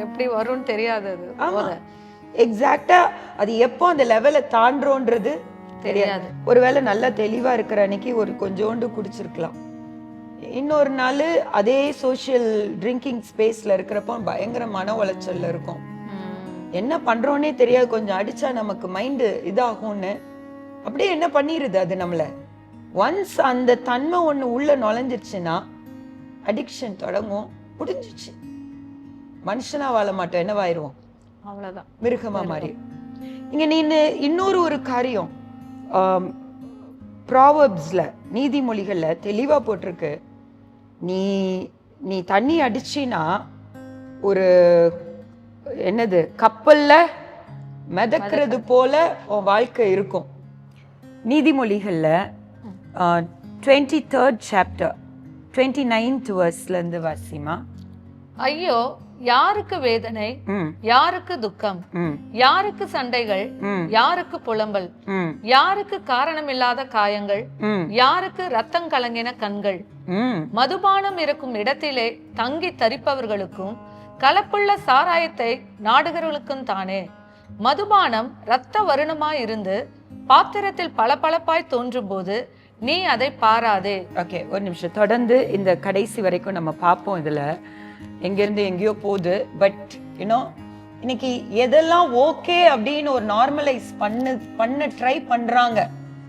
எப்படி வரும்னு தெரியாது. அது எக்ஸாக்ட்டா அது எப்போ அந்த லெவலை தாண்டோன்றது தெரியாது. ஒருவேளை நல்லா தெளிவா இருக்கிற அன்னைக்கு ஒரு கொஞ்சோண்டு குடிச்சிருக்கலாம், இன்னொரு நாள் அதே சோஷியல் ட்ரிங்கிங் ஸ்பேஸ்ல இருக்கிறப்போ பயங்கர மன உளைச்சல்ல இருக்கும், என்ன பண்றோன்னே தெரியாது, கொஞ்சம் அடிச்சா நமக்கு மைண்டு இதாகும்னு அப்படியே என்ன பண்ணிருது அது நம்மள. ஒன்ஸ் அந்த தன்மை ஒண்ணு உள்ள நுழைஞ்சிருச்சுன்னா அடிக்ஷன் தொடங்கும், முடிஞ்சிச்சு. மனுஷனா வாழ மாட்டோம், என்னவாயிருவோம், அவ்வளவுதான், மிருகமா மாறி. இங்க நீ இன்னொரு ஒரு காரியம் ப்ராவர்ப்ஸ்ல, நீதிமொழிகள்ல தெளிவா போட்டிருக்கு, நீ தண்ணி அடிச்சினா ஒரு என்னது கப்பல்ல மிதக்கிறது போல உன் வாழ்க்கை இருக்கும். நீதிமொழிகள்ல 23rd chapter 29th verseல இருந்து வாசிமா. ஐயோ, யாருக்கு வேதனை, யாருக்கு துக்கம், யாருக்கு சண்டைகள், யாருக்கு புலம்பல், யாருக்கு காரணமில்லாத காயங்கள், யாருக்கு ரத்தம் கலங்கின கண்கள், மதுபானம் இருக்கும் இடத்திலே தங்கி தரிப்பவர்களுக்கும் கலப்புள்ள சாராயத்தை நாடுகிறவர்களுக்கும் தானே. மதுபானம் இரத்த வருணமாய் இருந்து பாத்திரத்தில் பளபளப்பாய் தோன்றும் போது நீ அதை பாராதே. ஓகே, ஒரு நிமிஷம் தொடர்ந்து இந்த கடைசி வரைக்கும் நம்ம பார்ப்போம். இதுல எங்கிருந்து எங்கேயோ போகுது. பட் யூனோ இன்னைக்கு எதெல்லாம் ஓகே அப்படின்னு ஒரு நார்மலைஸ் பண்ண ட்ரை பண்றாங்க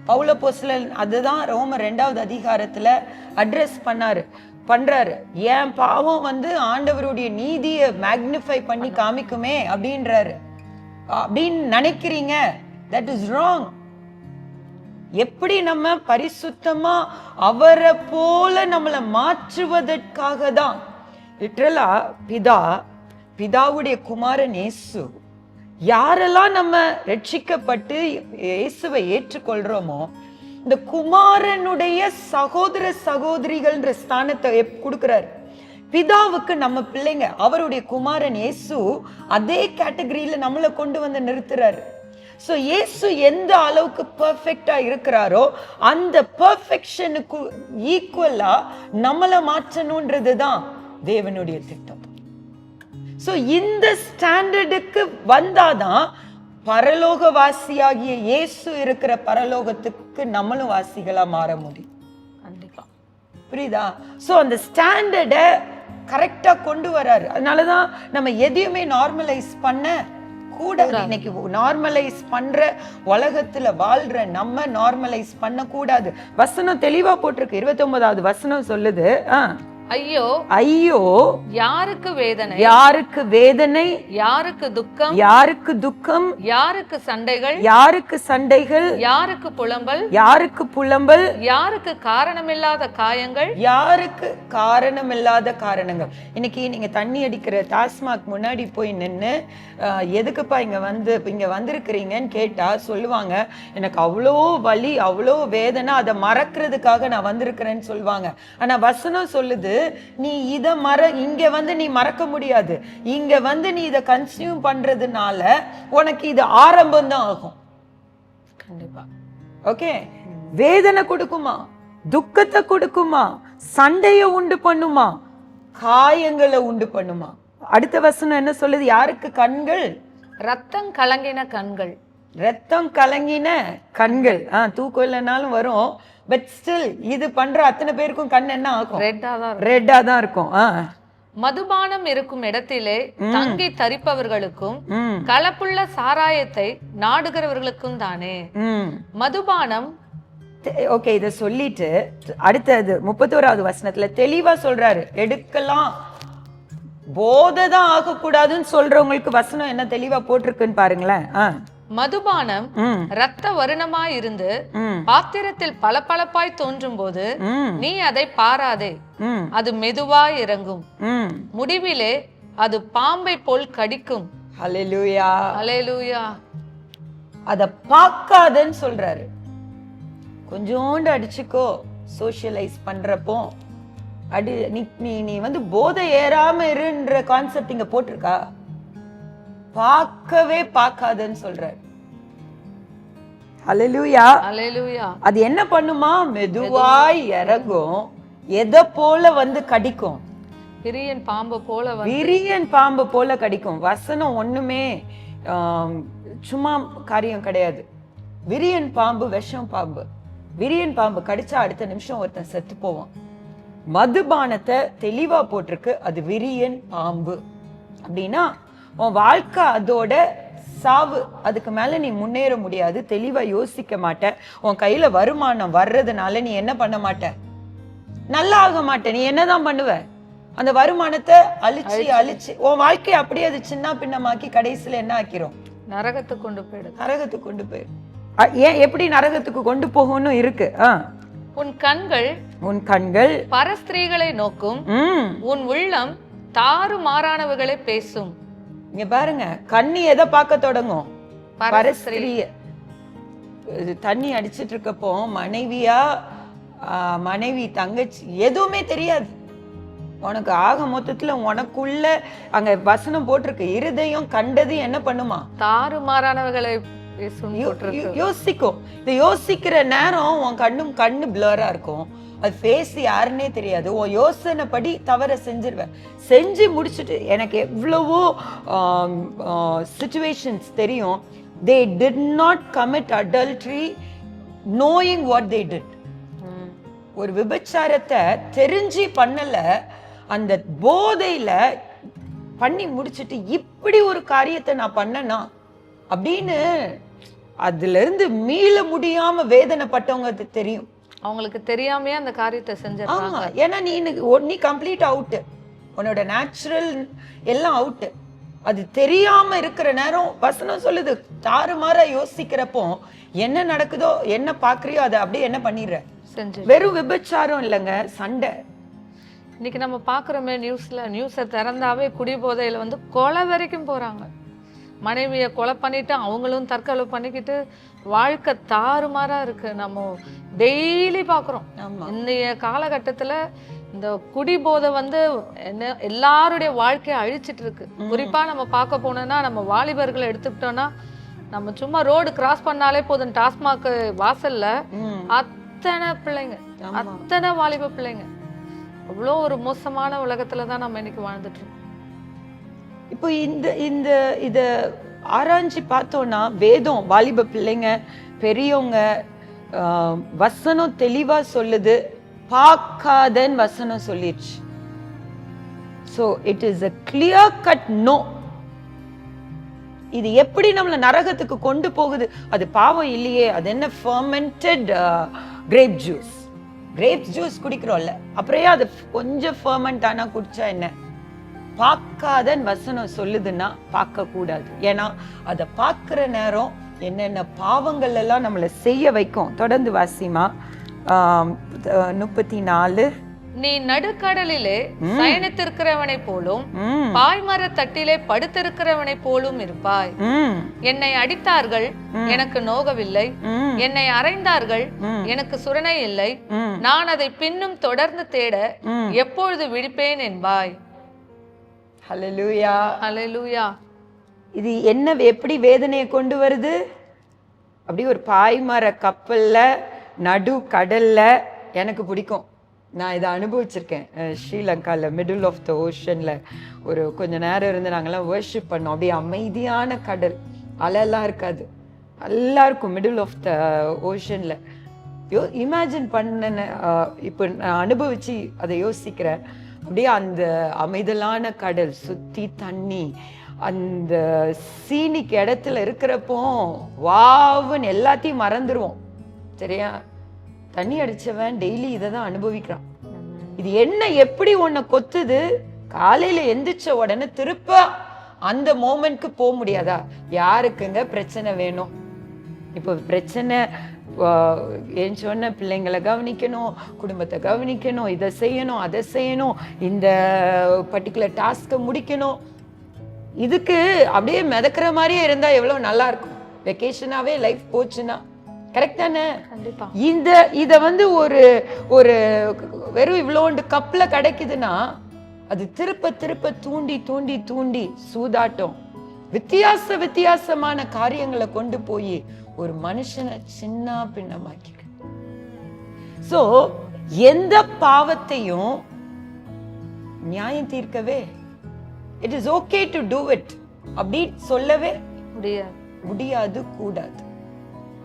பவுலப்போஸ்தலன் அதுதான் ரோமர் 2வது அதிகாரத்துல அட்ரஸ் பண்றாரு. என் பாவம் வந்து ஆண்டவருடைய நீதியை மேக்னிஃபை பண்ணி காமிக்குமே அப்படின்றாரு. அப்படின்னு நினைக்கிறீங்க, தட் இஸ் ராங். எப்படி நம்ம பரிசுத்தமா அவரை போல நம்மளை மாற்றுவதற்காக தான் லிட்டரலா பிதாவுடைய குமாரன் இயேசு. யாரெல்லாம் நம்ம ரட்சிக்கப்பட்டு இயேசுவை ஏற்றுக்கொள்றோமோ இந்த குமாரனுடைய சகோதர சகோதரிகள்ன்ற ஸ்தானத்தை கொடுக்கிறாரு. பிதாவுக்கு நம்ம பிள்ளைங்க, அவருடைய குமாரன் இயேசு அதே கேட்டகரியில நம்மளை கொண்டு வந்து நிறுத்துறாரு. சோ இயேசு எந்த அளவுக்கு பெர்ஃபெக்ட்டா இருக்கிறாரோ அந்த பெர்ஃபெக்ஷனுக்கு ஈக்குவலா நம்மளை மாற்றணும்ன்றது தான் தேவனுடைய திட்டம். சோ இந்த ஸ்டாண்டர்டுக்கு வந்தாதான் பரலோக வாசியாகிய இயேசு இருக்கிற பரலோகத்துக்கு நம்மளும் வாசிகளா மாற முடியும். கண்டிப்பா. புரியுதா? சோ அந்த ஸ்டாண்டர்ட கரெக்டா கொண்டு வராரு. அதனாலதான் நம்ம எதையுமே நார்மலைஸ் பண்ண கூடாது. இன்னைக்கு நார்மலைஸ் பண்ற உலகத்துல வாழ்ற நம்ம நார்மலைஸ் பண்ண கூடாது. வசனம் தெளிவா போட்டிருக்கு. 29வது வசனம் சொல்லுது, ஐயோ ஐயோ யாருக்கு வேதனை, யாருக்கு வேதனை, யாருக்கு துக்கம், யாருக்கு துக்கம், யாருக்கு சண்டைகள், யாருக்கு சண்டைகள், யாருக்கு புலம்பல், யாருக்கு புலம்பல், யாருக்கு காரணமில்லாத காயங்கள், யாருக்கு காரணமில்லாத காரணங்கள். இன்னைக்கு நீங்க தண்ணி அடிக்கிற டாஸ்மாக் முன்னாடி போய் நின்று எதுக்குப்பா இங்க வந்திருக்கிறீங்கன்னு கேட்டா சொல்லுவாங்க, எனக்கு அவ்வளோ வலி அவ்வளோ வேதனை, அதை மறக்கிறதுக்காக நான் வந்திருக்கிறேன்னு சொல்லுவாங்க. ஆனா வசனம் சொல்லுது, நீ இங்க வந்து நீ மறக்க முடியாது. இங்க வந்து நீ இதை கன்சியூம் பண்றதுனால உனக்கு இது ஆரம்பம் தான் ஆகும். கண்டிப்பா. ஓகே, வேதனை கொடுக்குமா, துக்கத்தை கொடுக்குமா, சண்டையை உண்டு பண்ணுமா, காயங்களை உண்டு பண்ணுமா. அடுத்த வசனம் என்ன சொல்லுது? யாருக்கு கண்கள்? ரத்தம் கலங்கின கண்கள். ரத்தம் கலங்கின கண்கள். தூக்கம் இல்லைனாலும் வரும். பட் ஸ்டில் இது பண்ற அத்தனை பேருக்கும் கண் என்ன ஆகும்? ரெட்டா தான் இருக்கும். மதுபானம் இருக்கும் இடத்திலே தங்கி தரிப்பவர்களுக்கும் கலப்புள்ள சாராயத்தை நாடுகிறவர்களுக்கும் தானே மதுபானம். ஓகே, இத சொல்லிட்டு அடுத்தது 31வது வசனத்துல தெளிவா சொல்றாரு, எடுக்கலாம் போதை தான் ஆகக்கூடாதுன்னு சொல்றவங்களுக்கு வசனம் என்ன தெளிவா போட்டிருக்குன்னு பாருங்களேன். மதுபானம் இரத்த வருணமாய் இருந்து பாத்திரத்தில் பளபளப்பாய் தோன்றும் போது நீ அதை பாராதே, அது மெதுவாய் இறங்கும், முடிவிலே அது பாம்பை போல் கடிக்கும். ஹல்லேலூயா, ஹல்லேலூயா. அத பார்க்காதன்னு சொல்றாரு. கொஞ்சோண்டு அடிச்சுக்கோ, சோஷியலைஸ் பண்றப்போ நீ வந்து போதை ஏறாம இருன்ற கான்செப்ட் இங்க போட்டிருக்கா? பார்க்கவே பார்க்காதன்னு சொல்றாரு. ஹல்லேலூயா, ஹல்லேலூயா. அது என்ன பண்ணுமா? மெதுவாய் இறங்கும். எதை போல வந்து கடிக்கும்? விரியன் பாம்பு போல. விரியன் பாம்பு போல கடிக்கும். வசனம் ஒண்ணுமே சும்மா காரியம் கிடையாது. விரியன் பாம்பு விஷம் பாம்பு. விரியன் பாம்பு கடிச்சா அடுத்த நிமிஷம் ஒருத்தன் செத்து போவான். மதுபானத்தை தெளிவா போட்டிருக்கு, அது விரியன் பாம்பு. அப்படின்னா உன் வாழ்க்கை அதோட சாவு. அதுக்கு மேல நீ முன்னேற முடியாது. தெளிவா யோசிக்க மாட்ட. உன் கையில வருமானம் வர்றதுனால நீ என்ன பண்ண மாட்ட? நல்லா ஆக மாட்ட. நீ என்னதான் பண்ணுவ? அந்த வருமானத்தை அழிச்சு உன் வாழ்க்கையை அப்படியே அது சின்ன பின்னமாக்கி கடைசியில என்ன ஆக்கிறோம்? நரகத்துக்கு கொண்டு போயிடு. நரகத்துக்கு கொண்டு போயிடு. ஏன் எப்படி நரகத்துக்கு கொண்டு போகணும் இருக்கு. உன் கண்கள் பரஸ்திரீகளை நோக்கும், உன் உள்ளம் தாறு மாறானவர்களை பேசும். இங்க பாருங்க, கண்ணி எதை பார்க்க தொடங்கும்? பரஸ்திரிய. தண்ணி அடிச்சிட்டு இருக்கப்போ மனைவி தங்கச்சி எதுவுமே தெரியாது உனக்கு. ஆக மொத்தத்துல உனக்குள்ள அங்க வசனம் போட்டிருக்கு, இருதயம் கண்டது என்ன பண்ணுமா? தாறு மாறானவர்களை யோசிக்கும். இந்த யோசிக்கிற நேரம் உன் கண்ணு பிளரா இருக்கும். அது ஃபேஸ் யாருன்னே தெரியாது. உன் யோசனை படி தவற செஞ்சிருவேன். செஞ்சு முடிச்சுட்டு எனக்கு எவ்வளவோ சிச்சுவேஷன்ஸ் தெரியும். they did not commit adultery knowing what they did. ஒரு விபச்சாரத்தை தெரிஞ்சு பண்ணல, அந்த போதையில பண்ணி முடிச்சுட்டு இப்படி ஒரு காரியத்தை நான் பண்ணனா அப்படின்னு அதுல இருந்து மீள முடியாம வேதனைப்பட்டவங்க அது தெரியும். அவங்களுக்கு தெரியாமையே அந்த காரியத்தை செஞ்சிருக்காங்க. ஆமா, ஏன்னா நீ கம்ப்ளீட் அவுட், உன்னோட நேச்சுரல் எல்லாம் அவுட். அது தெரியாம இருக்கிற நேரம் வசனம் சொல்லுது, தாறுமாறா யோசிக்கிறப்போ என்ன நடக்குதோ என்ன பாக்குறியோ அதை அப்படியே என்ன பண்ணிடுற. செஞ்சு வெறும் விபச்சாரம் இல்லைங்க, சண்டை. இன்னைக்கு நம்ம பாக்குறோமே நியூஸை திறந்தாவே குடிபோதையில வந்து கொலை வரைக்கும் போறாங்க. மனைவியை கொலை பண்ணிட்டு அவங்களும் தற்கொலை பண்ணிக்கிட்டு வாழ்க்கை தாறுமாறா இருக்கு. நம்ம டெய்லி பாக்குறோம். இன்றைய காலகட்டத்துல இந்த குடிபோதை வந்து என்ன எல்லாருடைய வாழ்க்கையை அழிச்சிட்டு இருக்கு. குறிப்பா நம்ம பார்க்க போனோம்னா நம்ம வாலிபர்களை எடுத்துக்கிட்டோம்னா, நம்ம சும்மா ரோடு கிராஸ் பண்ணாலே போதும், டாஸ்மாக் வாசல்ல அத்தனை பிள்ளைங்க, அத்தனை வாலிப பிள்ளைங்க. அவ்வளோ ஒரு மோசமான உலகத்துலதான் நம்ம இன்னைக்கு வாழ்ந்துட்டு இருக்கோம். இப்போ இத ஆராய்ச்சி பார்த்தோம்னா வேதம் வாலிப பிள்ளைங்க பெரியவங்க வசனம் தெளிவா சொல்லுது, பார்க்காதன்னு வசனம் சொல்லிடுச்சு. So it is a clear cut no. இது எப்படி நம்மள நரகத்துக்கு கொண்டு போகுது? அது பாவம் இல்லையே, அது என்ன fermented grape juice. Grapes juice குடிக்கிறோம்ல, அப்புறம் அது கொஞ்சம் ஃபர்மெண்ட் ஆனா குடிச்சா என்ன? பார்க்காதன்னு வசனம் சொல்லுதுன்னா பார்க்க கூடாது. ஏன்னா அதை பார்க்கிற நேரம் என்னென்ன பாவங்கள் எல்லாம் நம்மளை செய்ய வைக்கும். தொடர்ந்து வாசிமா 34. நீ நடுக்கடலிலே சயனித்திருக்கிறவனை போலும் பாய்மர தட்டிலே படுத்திருக்கிறவனை போலும் இருப்பாய். என்னை அடித்தார்கள், எனக்கு நோகவில்லை. என்னை அறைந்தார்கள், எனக்கு சுரணை இல்லை. நான் அதை பின்னும் தொடர்ந்து தேட எப்பொழுது விழிப்பேன் என்பாய். ஹல்லேலூயா, ஹல்லேலூயா. இது என்ன, எப்படி வேதனையை கொண்டு வருது? அப்படி ஒரு பாய்மர கப்பல்ல நடு கடல்ல, எனக்கு பிடிக்கும், நான் இதை அனுபவிச்சிருக்கேன். ஸ்ரீலங்கால மிடில் ஆஃப் த ஓஷன்ல ஒரு கொஞ்ச நேரம் இருந்து நாங்கெல்லாம் வர்ஷிப் பண்ணோம். அப்படியே அமைதியான கடல், அலையெல்லாம் இருக்காது, நல்லா இருக்கும் மிடில் ஆஃப் த ஓஷன்ல. இமேஜின் பண்ண இப்போ நான் அனுபவிச்சு அதை யோசிக்கிறேன். அப்படியே அந்த அமைதலான கடல், சுத்தி தண்ணி, அந்த சீனிக்கு இடத்துல இருக்கிறப்போ வாவுன்னு எல்லாத்தையும் மறந்துடுவோம். சரியா? தண்ணி அடிச்சவன் டெய்லி இதை தான் அனுபவிக்கிறான். இது என்ன, எப்படி உன்னை கொத்துது? காலையில எந்திரிச்ச உடனே திருப்ப அந்த மோமெண்ட்க்கு போக முடியாதா? யாருக்குங்க பிரச்சனை வேணும்? இப்போ பிரச்சனை ஏன் சொன்ன, பிள்ளைங்களை கவனிக்கணும், குடும்பத்தை கவனிக்கணும், இதை செய்யணும், அதை செய்யணும், இந்த பர்டிகுலர் டாஸ்கை முடிக்கணும். இதுக்கு அப்படியே மிதக்கிற மாதிரியே இருந்தா எவ்வளவு நல்லா இருக்கும். வெக்கேஷனாவே லைஃப் போச்சுன்னா கரெக்ட் தானே? கண்டிப்பா. இத வந்து ஒரு ஒரு வெறும் இவ்வளோண்டு கப்ல கிடைக்குதுன்னா அது திருப்ப திருப்ப தூண்டி தூண்டி தூண்டி சூதாட்டம், வித்தியாசமான காரியங்களை கொண்டு போய் ஒரு மனுஷனை சின்ன பின்னமாக்கி. சோ எந்த பாவத்தையும் நியாயம் தீர்க்கவே, it is okay to do it அப்படி சொல்லவே முடியாது, கூடாது.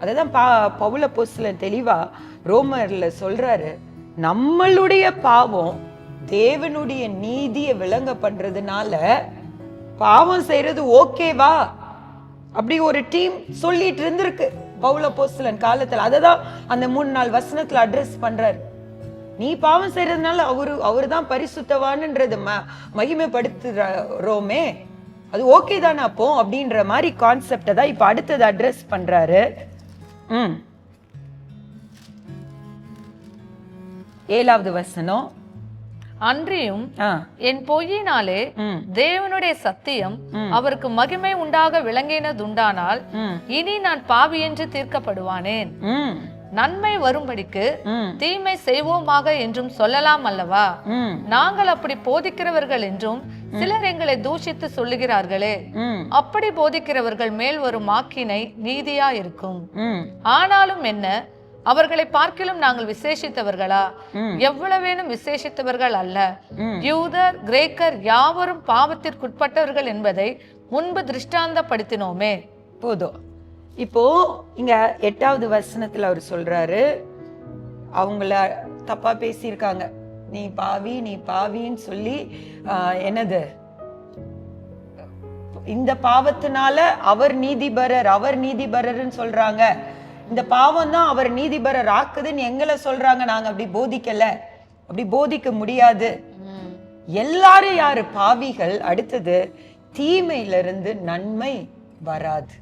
அததான் பவுல் அப்போஸ்தலன் தெளிவா ரோமர்ல சொல்றாரு, நம்மளுடைய பாவம் தேவனுடைய நீதியை விளங்க பண்றதுனால பாவம் செய்யறது ஓகேவா அப்படி ஒரு டீம் சொல்லிட்டு இருந்திருக்கு பவுல் அப்போஸ்தலன் காலத்துல. அததான் அந்த 3-4 வசனத்துல அட்ரஸ் பண்றாரு. நீ பாவம் செய்யறதுனால அவரு தான் பரிசுத்தவான்ன்றது மகிமைப்படுத்துறோமே, அது ஓகே தானே அப்போ அப்படின்ற மாதிரி கான்செப்ட தான் இப்ப அடுத்தது அட்ரஸ் பண்றாரு. 7வது வசனம். அன்றியும் என் பொய்யினாலே தேவனுடைய சத்தியம் அவருக்கு மகிமை உண்டாக விளங்கினதுண்டானால் இனி நான் பாவி என்று தீர்க்கப்படுவானேன். நன்மை வரும்படிக்கு தீமை செய்வோமாக என்றும் சொல்லலாம் அல்லவா? நாங்கள் அப்படி போதிக்கிறவர்கள் என்றும் சிலர் எங்களை தூஷித்து சொல்லுகிறார்களே, அப்படி போதிக்கிறவர்கள் மேல் வரும் ஆக்கினை நீதியா இருக்கும். ஆனாலும் என்ன, அவர்களை பார்க்கிலும் நாங்கள் விசேஷித்தவர்களா? எவ்வளவேனும் விசேஷித்தவர்கள் அல்ல. யூதர் கிரேக்கர் யாவரும் பாவத்திற்குட்பட்டவர்கள் என்பதை முன்பு திருஷ்டாந்தப்படுத்தினோமே. போதும். இப்போ இங்க 8வது வசனத்துல அவர் சொல்றாரு, அவங்கள தப்பா பேசியிருக்காங்க, நீ பாவி நீ பாவின்னு சொல்லி என்னது இந்த பாவத்தினால அவர் நீதிபரர்ன்னு சொல்றாங்க, இந்த பாவம் தான் அவர் நீதிபரர் ஆக்குதுன்னு எங்களை சொல்றாங்க, நாங்க அப்படி போதிக்கல, அப்படி போதிக்க முடியாது. எல்லாரும் யாரு? பாவிகள். அடுத்தது, தீமையிலிருந்து நன்மை வராது.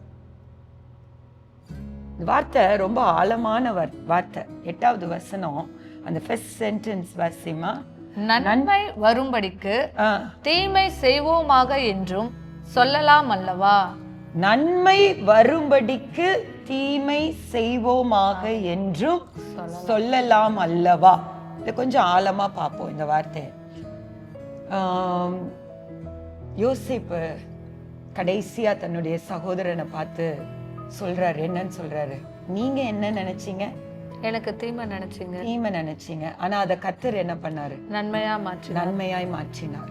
வார்த்தை ரொம்ப ஆழமான வார்த்தை. 8வது வசனம், அந்த ஃபர்ஸ்ட் சென்டென்ஸ் வாசிமா. நன்மை வரும்படிக்கு தீமை செய்வோமாக என்றும் சொல்லலாம் அல்லவா? நன்மை வரும்படிக்கு தீமை செய்வோமாக என்றும் சொல்லலாம் அல்லவா? இதை கொஞ்சம் ஆழமா பார்ப்போம் இந்த வார்த்தையை. யோசேப்பு கடைசியா தன்னுடைய சகோதரனை பார்த்து சொல்றாரு, என்னன்னு சொல்றாரு? நீங்க என்ன நினைச்சீங்க? எனக்கு தீமை நினைச்சீங்க, ஆனா அதை கர்த்தர் என்ன பண்ணாரு? நன்மையாய் மாற்றினார்.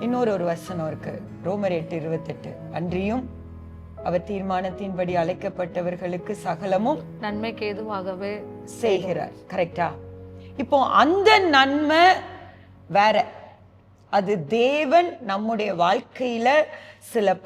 இன்னொரு வசனம் இருக்கு, ரோமர் 8:28. அன்றியும் அவர் தீர்மானத்தின்படி அழைக்கப்பட்டவர்களுக்கு சகலமும் நன்மைக்கு ஏதுவாகவே செய்கிறார். கரெக்டா? இப்போ அந்த நன்மை வேற, அது தேவன் நம்முடைய வாழ்க்கையில சில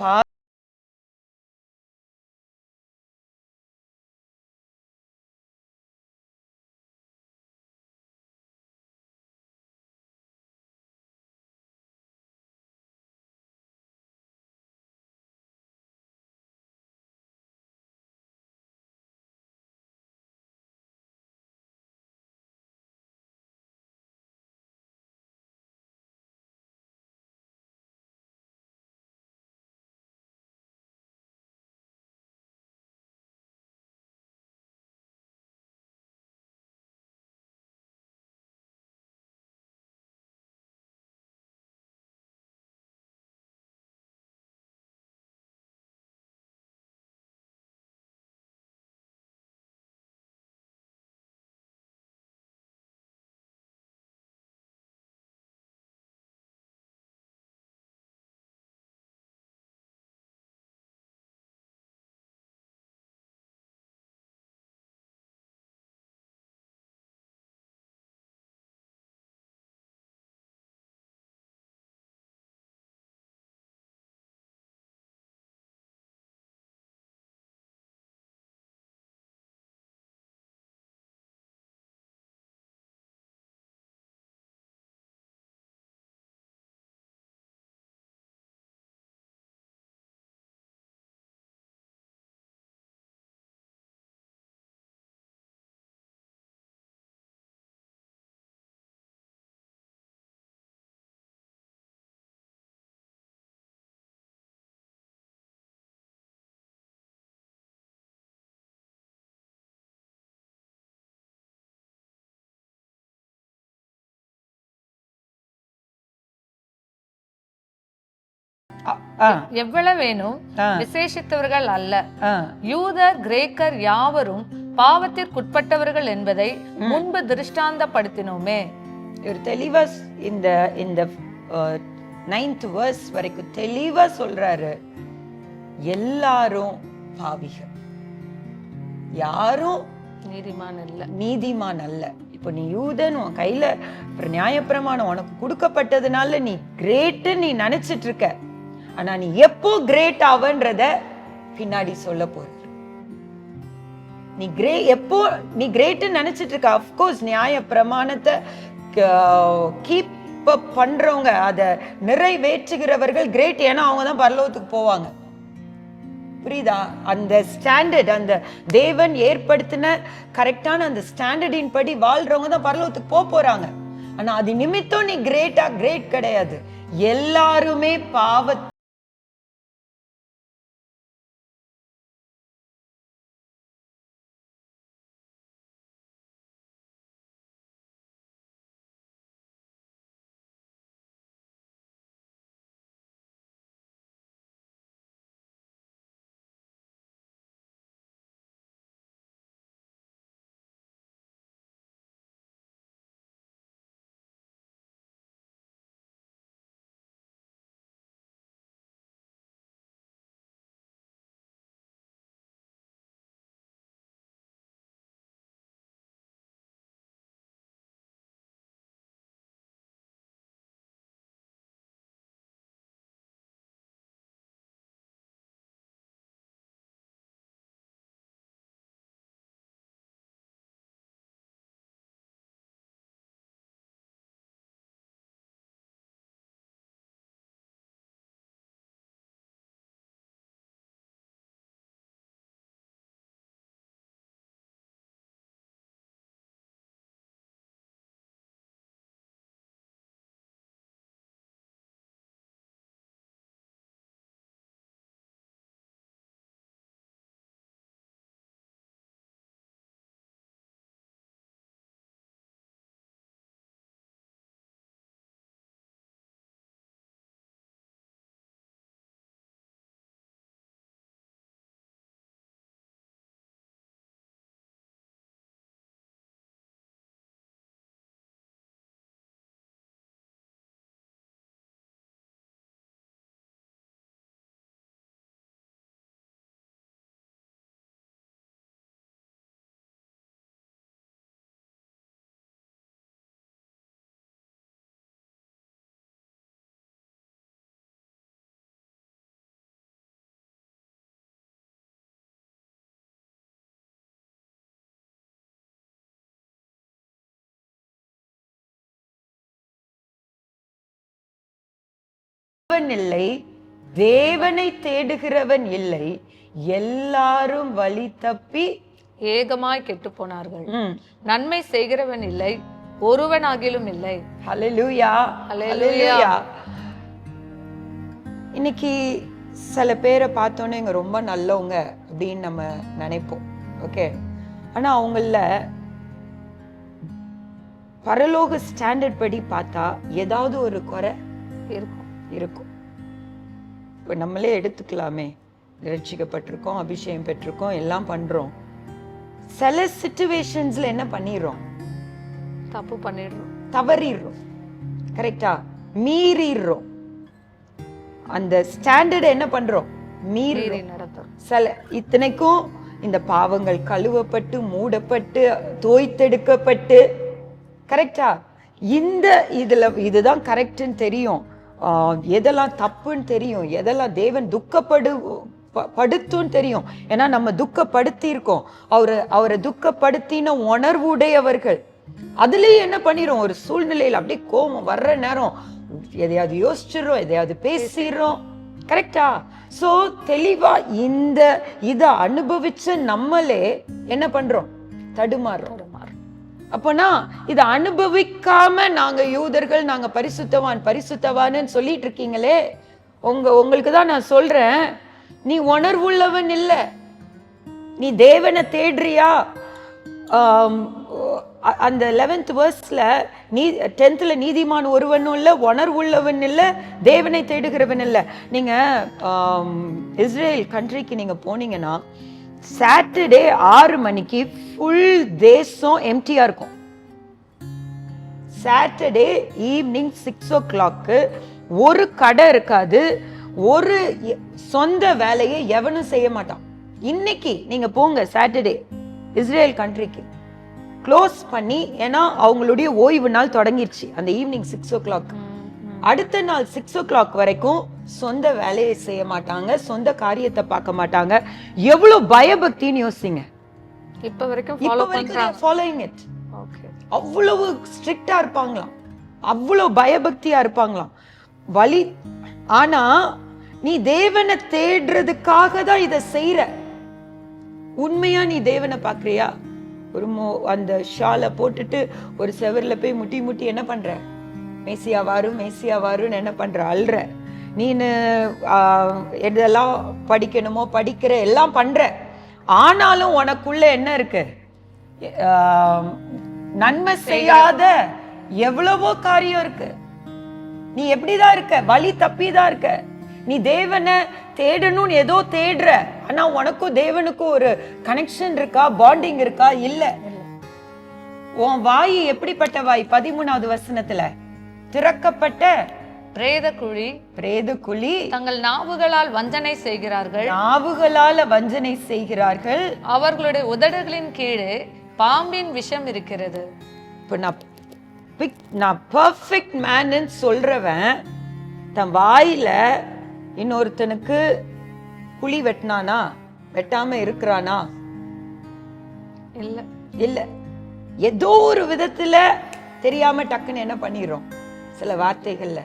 எவ்வளவேனும் விசேஷித்தவர்கள் அல்ல, யூதர் கிரேக்கர் யாவரும் பாவத்திற்குட்பட்டவர்கள் என்பதை முன்பு திருஷ்டாந்தப்படுத்தினோமே. இவர் தெளிவா இந்த 9th verse வரைக்கும் தெளிவா சொல்றாரு, எல்லாரும் பாவிகள், யாரும் நீதிமான் அல்ல. இப்போ நீ யூதன், உன் கையில நியாயப்பிரமாணம் உனக்கு கொடுக்கப்பட்டதுனால நீ கிரேட்டு நீ நினைச்சிட்டு இருக்க. ஆனா நீ எப்போ கிரேட் ஆவன்றத பின்னாடி சொல்ல போற. எப்போ நீ கிரேட் நினைச்சிட்டு இருக்க. அப்கோர்ஸ் நியாய பிரமாணத்தை கீப் பண்றவங்க, அதை நிறைவேற்றுகிறவர்கள் கிரேட். ஏன்னா அவங்க தான் பரலோகத்துக்கு போவாங்க. புரியுதா? அந்த ஸ்டாண்டர்ட், அந்த தேவன் ஏற்படுத்தின கரெக்டான அந்த ஸ்டாண்டர்டின் படி வாழ்றவங்க தான் பரலோகத்துக்கு போறாங்க. ஆனா அது நிமித்தம் நீ கிரேட் கிடையாது. எல்லாருமே இல்லை, தேவனை தேடுகிறவன் இல்லை, எல்லாரும் வழி தப்பி ஏகமாய் கெட்டு போனார்கள். நன்மை செய்கிறவன் இல்லை, ஒருவனாகிலும் இல்லை. ஹல்லேலூயா, ஹல்லேலூயா. இன்னைக்கு சில பேரை பார்த்தோன்னே இங்க ரொம்ப நல்லவங்க அப்படின்னு நம்ம நினைப்போம். ஓகே, ஆனா அவங்கள பரலோக ஸ்டாண்டர்ட் படி பார்த்தா ஏதாவது ஒரு குறை இருக்கும். இப்போ நம்மளே எடுத்துக்கலாமே, ரட்சிக்கப்பட்டிருக்கோம், அபிஷேகம் பெற்றிருக்கோம், எல்லாம் பண்றோம். சில சிச்சுவேஷன்ஸ்ல என்ன பண்ணிடுறோம்? தப்பு பண்ணிடுறோம், தவறிடுறோம். கரெக்டா? மீறிடுறோம். அந்த ஸ்டாண்டர்ட் என்ன பண்றோம்? மீறி நடத்துறோம். சில இத்தனைக்கும் இந்த பாவங்கள் கழுவப்பட்டு மூடப்பட்டு தோய்த்தெடுக்கப்பட்டு, கரெக்டா? இந்த இதுதான் கரெக்ட்னு தெரியும், எதெல்லாம் தப்புன்னு தெரியும், எதெல்லாம் தேவன் படுத்துன்னு தெரியும். ஏன்னா நம்ம துக்கப்படுத்தி இருக்கோம். அவரை துக்கப்படுத்தின உணர்வுடையவர்கள். அதுலயும் என்ன பண்ணிரும்? ஒரு சூழ்நிலையில் அப்படியே கோபம் வர்ற நேரம் எதையாவது யோசிச்சிடறோம், எதையாவது பேசிடுறோம். கரெக்டா? சோ தெளிவா இத அனுபவிச்ச நம்மளே என்ன பண்றோம்? தடுமாறுறோம். அப்பனா இத அனுபவிக்காம நாங்க யூதர்கள், நாங்க பரிசுத்தவான்னு சொல்லிட்டு இருக்கீங்களே, உங்களுக்கு தான் நான் சொல்றேன், நீ உணர்வுள்ளவன் இல்ல. நீ தேவனை தேடுறியா? அந்த 11th verseல 10th நீதிமான் ஒருவனும் இல்ல, உணர்வுள்ளவன் இல்ல, தேவனை தேடுகிறவன் இல்ல. நீங்க இஸ்ரேல் கண்ட்ரிக்கு நீங்க போனீங்கன்னா சாட்டர்டே 6 மணிக்கு ஃபுல் தேசம் எம்டியா இருக்கும். சாட்டர்டே ஈவினிங் 6 o'clock ஒரு கடை இருக்காது, ஒரு சொந்த வேலையை எவனும் செய்ய மாட்டான். இன்னைக்கு நீங்க போங்க சாட்டர்டே இஸ்ரேல் கண்ட்ரிக்கு, க்ளோஸ் பண்ணி, ஏன்னா அவங்களுடைய ஓய்வு நாள் தொடங்கிருச்சு அந்த ஈவினிங் 6 o'clock. அடுத்த நாள் 6 o'clock வரைக்கும் சொந்த வேலையை செய்ய மாட்டாங்க, சொந்த காரியத்தை பார்க்க மாட்டாங்க. எவ்வளவு பயபக்தின்னு யோசிங்க. இப்ப வரைக்கும் ஃபாலோயிங் இட். அவ்வளவு ஸ்ட்ரிக்டா இருப்பாங்களாம், அவ்வளவு பயபக்தியா இருப்பாங்களாம். ஆனா நீ தேவனை தேடுறதுக்காக தான் இதை செய்யற. உண்மையா நீ தேவனை பாக்குறியா? ஒரு அந்த ஷாலை போட்டுட்டு ஒரு செவர்ல போய் முட்டி என்ன பண்ற? மேசியா வாருன்னு என்ன பண்ற? அல்ற. நீனு எதெல்லாம் படிக்கணுமோ படிக்கிற, எல்லாம் பண்ற. ஆனாலும் உனக்குள்ள என்ன இருக்கு? நன்மை செய்யாத எவ்வளவோ காரியம் இருக்கு. நீ எப்படிதான் இருக்க? வழி தப்பிதான் இருக்க. நீ தேவனை தேடணும்னு ஏதோ தேடுற, ஆனா உனக்கும் தேவனுக்கும் ஒரு கனெக்ஷன் இருக்கா? பாண்டிங் இருக்கா? இல்ல. உன் வாய் எப்படிப்பட்ட வாய்? 13வது வசனத்துல, திறக்கப்பட்ட பிரேத குழி, தங்கள் நாவுகளால் வஞ்சனை செய்கிறார்கள், அவர்களுடைய உதடுகளின் கீழே பாம்பின் விஷம் இருக்கிறது. இப்ப நான் பெர்ஃபெக்ட் மேன்னு சொல்றவன் தன் வாயில இன்னொருத்தனுக்கு குழி வெட்டினானா? வெட்டாம இருக்கிறானா? இல்ல. ஏதோ ஒரு விதத்துல தெரியாம டக்குன்னு என்ன பண்ணிடுறோம்? சில வார்த்தைகள்ல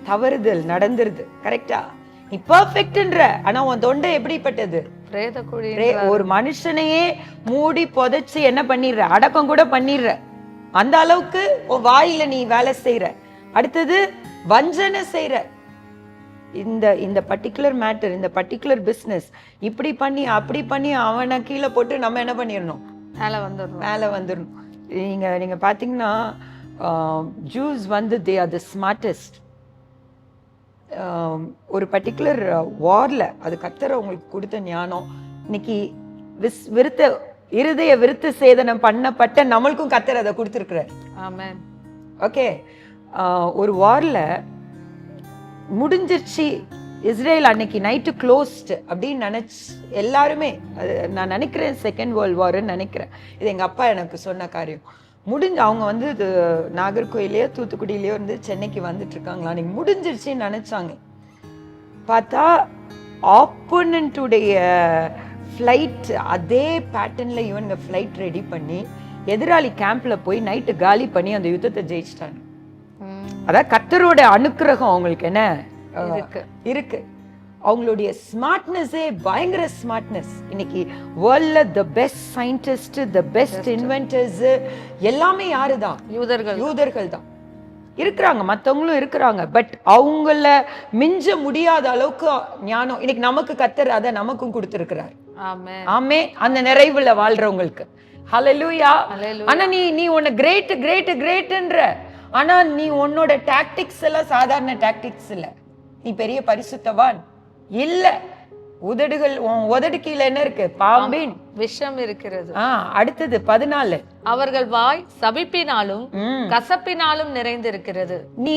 தவறுதல் நடந்துருது. கரெக்டா? நீ பெர்ஃபெக்ட்ன்ற, ஆனா உன் தொண்டை எப்படிப்பட்டது? ஒரு மனுஷனையே மூடி புதைச்சு என்ன பண்ணிடுற? அடக்கம் கூட பண்ணிடுற. அந்த அளவுக்கு உன் வாயில நீ வேலை செய்யற. அடுத்தது வஞ்சனை செய்யற. இந்த பர்டிகுலர் மேட்டர், இந்த பர்டிகுலர் பிசினஸ் இப்படி பண்ணி அப்படி பண்ணி அவனை கீழே போட்டு நம்ம என்ன பண்ணிடணும்? மேல வந்துடணும். நீங்க பாத்தீங்கன்னா juice they are the smartest. ஒரு பர்டிகுலர் வார்ல அது கர்த்தர் உங்களுக்கு கொடுத்த ஞானம். இன்னைக்கு இருதய விருத்த சேதனம் பண்ணப்பட்ட நம்மளுக்கும் கர்த்தர் அதை கொடுத்திருக்கிறார். ஆமென். ஓகே, ஒரு வார்ல முடிஞ்சிருச்சு, இஸ்ரேல் அன்னைக்கு நைட்டு க்ளோஸ்ட் அப்படின்னு நினைச்சு எல்லாருமே, நான் நினைக்கிறேன் செகண்ட் வேர்ல்ட் வார்ன்னு நினைக்கிறேன். இது எங்க அப்பா எனக்கு சொன்ன காரியம். அவங்க நாகர்கோயிலையோ தூத்துக்குடியிலையோ இருந்து சென்னைக்கு வந்துட்டு இருக்காங்களா, அன்னைக்கு முடிஞ்சிருச்சுன்னு நினைச்சாங்க. பார்த்தா ஆப்போனன்ட்டுடைய ஃப்ளைட் அதே பேட்டர்ன்ல இவங்க ஃப்ளைட் ரெடி பண்ணி எதிராளி கேம்ப்ல போய் நைட்டு காலி பண்ணி அந்த யுத்தத்தை ஜெயிச்சிட்டாங்க. அதான் கர்த்தரோட அனுக்கிரகம் அவங்களுக்கு என்ன இருக்கு. அவங்களுடைய ஸ்மார்ட்னஸே பயங்கர ஸ்மார்ட்னஸ். இன்னைக்கு வேர்ல்ட்ல the best scientist, the best inventors எல்லாமே யாருதான்? யூதர்கள் தான் இருக்கிறாங்க. மற்றவங்களும் இருக்கிறாங்க, பட் அவங்கள மிஞ்ச முடியாத அளவுக்கு ஞானம் இன்னைக்கு நமக்கு கர்த்தர் அதை நமக்கும் கொடுத்திருக்கிறார். ஆமே. அந்த நிறைவுல வாழ்றவங்களுக்கு ஹல்லேலூயா. ஆனா நீ உன்னை கிரேட் கிரேட் கிரேட்ன்ற, ஆனா நீ உன்னோட டாக்டிக்ஸ் எல்லாம் சாதாரண டாக்டிக்ஸ் இல்ல. நீ பெரிய பரிசுத்தவான் இல்ல. உதடுகள், உதடு கீழே என்ன இருக்கு? பாம்பின் விஷம் இருக்கிறது. அடுத்தது 14, அவர்கள் வாய் சபிப்பினாலும் கசப்பினாலும் நிறைந்திருக்கிறது. நீ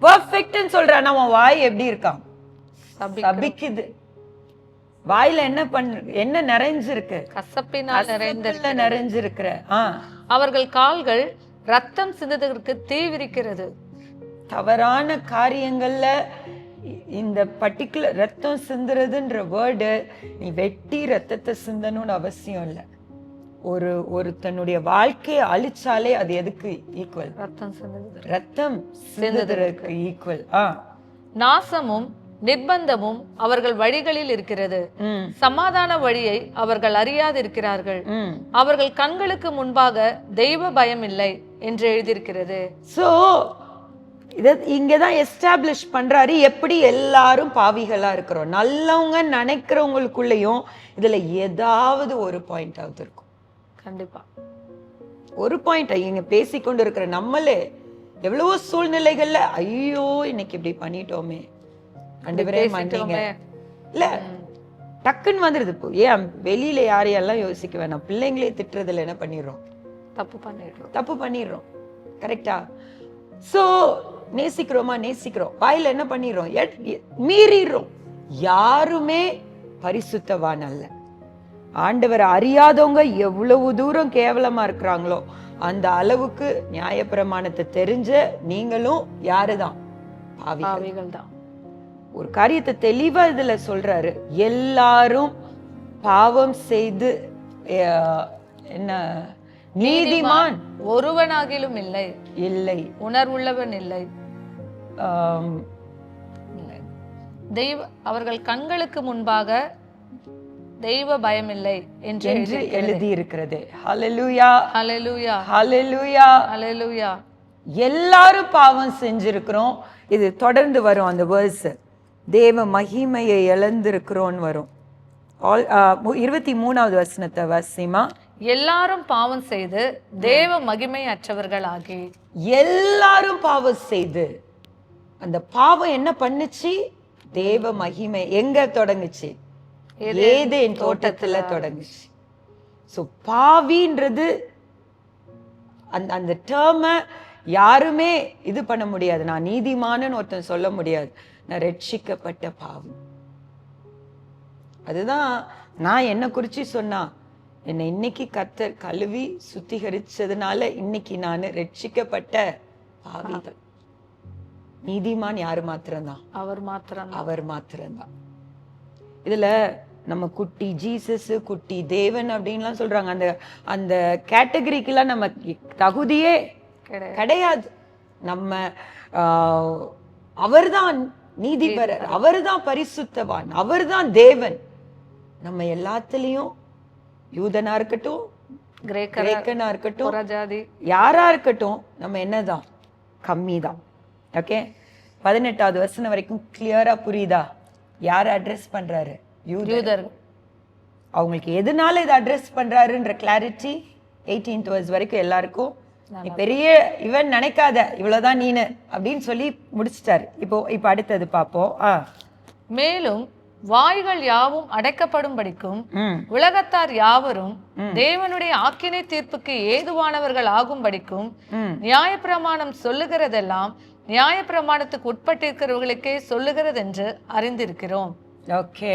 பெர்ஃபெக்ட்னு சொல்ற, ஆனா உன் வாய் எப்படி இருக்கான்? சபிக்குது. வாயில என்ன நிறைஞ்சிருக்கு? கசப்பினால் நிறைஞ்சிருக்கிற. அவர்கள் கால்கள் ரத்தம் சிந்துவதற்கு தீவிரிக்கிறது. தவறான காரியங்கள்ல இந்த பர்டிகுலர் ரத்தம் சிந்துறதுன்ற வேர்டு, நீ வெட்டி ரத்தத்தை சிந்தணும்னு அவசியம் இல்லை. ஒருத்தனுடைய வாழ்க்கையை அழிச்சாலே அது எதுக்கு ஈக்குவல்? ரத்தம் சிந்துவதற்கு ஈக்குவல். நாசமும் நிர்பந்தமும் அவர்கள் வழிகளில் இருக்கிறது, சமாதான வழியை அவர்கள் அறியாதிருக்கிறார்கள். அவர்கள் கண்களுக்கு முன்பாக தெய்வ பயம் இல்லை என்று எழுதியிருக்கிறது. சோ இங்கதான் எஸ்டாப்ளிஷ் பண்றாரு எப்படி எல்லாரும் பாவிகளா இருக்கிறோம். நல்லவங்க நினைக்கிறவங்களுக்குள்ளயும் இதுல ஏதாவது ஒரு பாயிண்ட் ஆகுது இருக்கும். கண்டிப்பா ஒரு பாயிண்ட். இங்க பேசிக்கொண்டு இருக்கிற நம்மளே எவ்வளவோ சூழ்நிலைகள்ல ஐயோ இன்னைக்கு இப்படி பண்ணிட்டோமே, ஆண்டவரே மன்னிங்க இல்ல, டக்குன்னு வந்துருது. இப்போ ஏன் வெளியில யாரையெல்லாம் யோசிக்க வேணாம், பிள்ளைங்களே திட்டுறதுல என்ன பண்ணிடுறோம்? தப்பு பண்ணிடுறோம். கரெக்டா? சோ நேசிக்கிறோமா? நேசிக்கிறோம். வாயில என்ன பண்ணிடுறோம்? மீறிடுறோம். யாருமே பரிசுத்தவான் அல்ல. ஆண்டவர் அறியாதவங்க எவ்வளவு தூரம் கேவலமா இருக்கிறாங்களோ அந்த அளவுக்கு நியாயப்பிரமாணத்தை தெரிஞ்ச நீங்களும் யாருதான்? பாவிகள் தான். ஒரு காரியத்தை தெளிவா இதுல சொல்றாரு, எல்லாரும் பாவம் செய்து என்ன நீதிமான் ஒருவனாகிலும் இல்லை, இல்லை உணர்வுள்ளவன் இல்லை. அவர்கள் கண்களுக்கு முன்பாக தெய்வ பயம் இல்லை என்று எழுதி இருக்கிறது. ஹல்லேலூயா, ஹல்லேலூயா, ஹல்லேலூயா, ஹல்லேலூயா. எல்லாரும் பாவம் செஞ்சிருக்கிறோம். இது தொடர்ந்து வரும் அந்த வேர்ஸ், தேவ மகிமையை இழந்திருக்கிறோம்னு வரும். 23வது வசனத்தை வாசிமா. எல்லாரும் பாவம் செய்து தேவ மகிமை அற்றவர்கள் ஆகி. எல்லாரும் பாவம் செய்து, அந்த பாவம் என்ன பண்ணுச்சு? தேவ மகிமை எங்க தொடங்குச்சு? ஏதேன் தோட்டத்துல தொடங்குச்சு. சோ பாவின்றது அந்த டேர்ம யாருமே இது பண்ண முடியாது. நான் நீதிமான்னு ஒருத்தன் சொல்ல முடியாது. நான் ரட்சிக்கப்பட்ட பாவி. அதுதான் நான் என்ன குறிச்சு சொன்னா, என்னை இன்னைக்கு கர்த்தர் கழுவி சுத்திகரிச்சதுனால இன்னைக்கு நான் ரட்சிக்கப்பட்ட பாவிகள். நீதிமான் யாரு மாத்திரம்தான்? அவர் மாத்திரம்தான். இதுல நம்ம குட்டி ஜீசஸ், குட்டி தேவன் அப்படின்லாம் சொல்றாங்க. அந்த கேட்டகரிக்கெல்லாம் நம்ம தகுதியே கிடையாது. நம்ம அவர்தான் நீதிபரர், அவர்தான் பரிசுத்தவான், அவர்தான் தேவன். நம்ம எல்லாத்துலயும் யூதனா இருக்கட்டும், கிரேக்கனா இருக்கட்டும், யாரா இருக்கட்டும், நம்ம என்னதான்? கம்மிதான். ஓகே, 18வது வசனம் வரைக்கும் கிளியரா புரியுதா? யார அட்ரஸ் பண்றாரு? யூதர். அவங்களுக்கு எதனால இதை அட்ரஸ் பண்றாருன்ற கிளாரிட்டி 18th verse வரைக்கும் எல்லாருக்கும். நீ பெரிய இவன் நினைக்காத, இவ்வளவுதான் நீனு அப்படின்னு சொல்லி முடிச்சிட்டாரு. இப்போ அடுத்தது பார்ப்போம். மேலும் வாய்கள் யாவும் அடைக்கப்படும்படிக்கும் உலகத்தார் யாவரும் தேவனுடைய ஆக்கினை தீர்ப்புக்கு ஏதுவானவர்கள் ஆகும்படிக்கும் நியாயப்பிரமாணம் சொல்லுகிறதெல்லாம் நியாயப்பிரமாணத்துக்கு உட்பட்டிருக்கிறவர்களுக்கே சொல்லுகிறது என்று அறிந்திருக்கிறோம். ஓகே,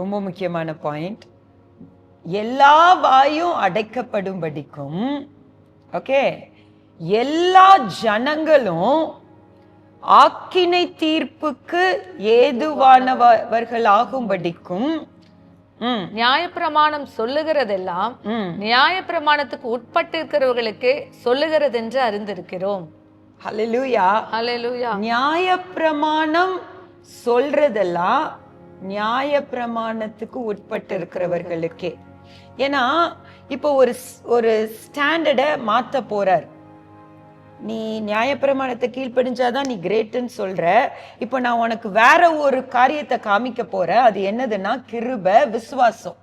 ரொம்ப முக்கியமான பாயிண்ட். எல்லா வாயும் அடைக்கப்படும்படிக்கும், ஓகே, எல்லா ஜனங்களும் ஆக்கினை தீர்ப்புக்கு ஏதுவானவர்கள் ஆகும்படிக்கும் நியாயப்பிரமாணம் சொல்லுகிறதெல்லாம் நியாயப்பிரமாணத்துக்கு உட்பட்டிருக்கிறவர்களுக்கே சொல்லுகிறது என்று அறிந்திருக்கிறோம். ஹல்லேலூயா. ஹalleluya. நியாயப்பிரமாணம் சொல்றதெல்லாம் நியாயப்பிரமாணத்துக்கு உட்பட்டு இருக்கிறவர்களுக்கே. ஏன்னா இப்போ ஒரு ஸ்டாண்டர்டை மாத்த போறார். நீ நியாயப்பிரமாணத்தை கீழ்ப்படிஞ்சாதான் நீ கிரேட்னு சொல்ற. இப்போ நான் உனக்கு வேற ஒரு காரியத்தை காமிக்க போறேன். அது என்னதுன்னா கிருபை, விசுவாசம்.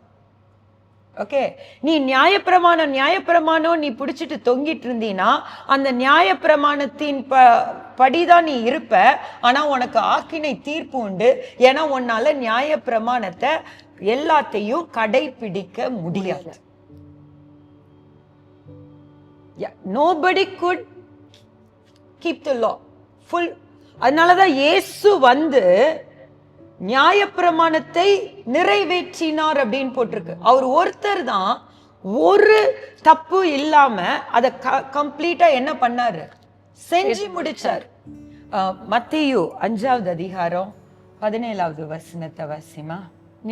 ஓகே, நீ நியாயப்பிரமாணம் நீ பிடிச்சிட்டு தொங்கிட்டு இருந்தீன்னா அந்த நியாயப்பிரமாணத்தின் படிதான் நீ இருப்ப. ஆனா உனக்கு ஆக்கினை தீர்ப்பு உண்டு. ஏன்னா உன்னால நியாயப்பிரமாணத்தை எல்லாத்தையும் கடைபிடிக்க முடியாது. Nobody could keep the law full. அதனாலதான் இயேசு வந்து நியாயப்பிரமாணத்தை நிறைவேற்றினார் அப்படின்னு போட்டிருக்கு. அவர் ஒருத்தர் தான் ஒரு தப்பு இல்லாம அதை கம்ப்ளீட்டா என்ன பண்ணாரு, செஞ்சு முடிச்சார். மத்தேயு 5வது அதிகாரம் 17வது வசனத்தை வாசிமா.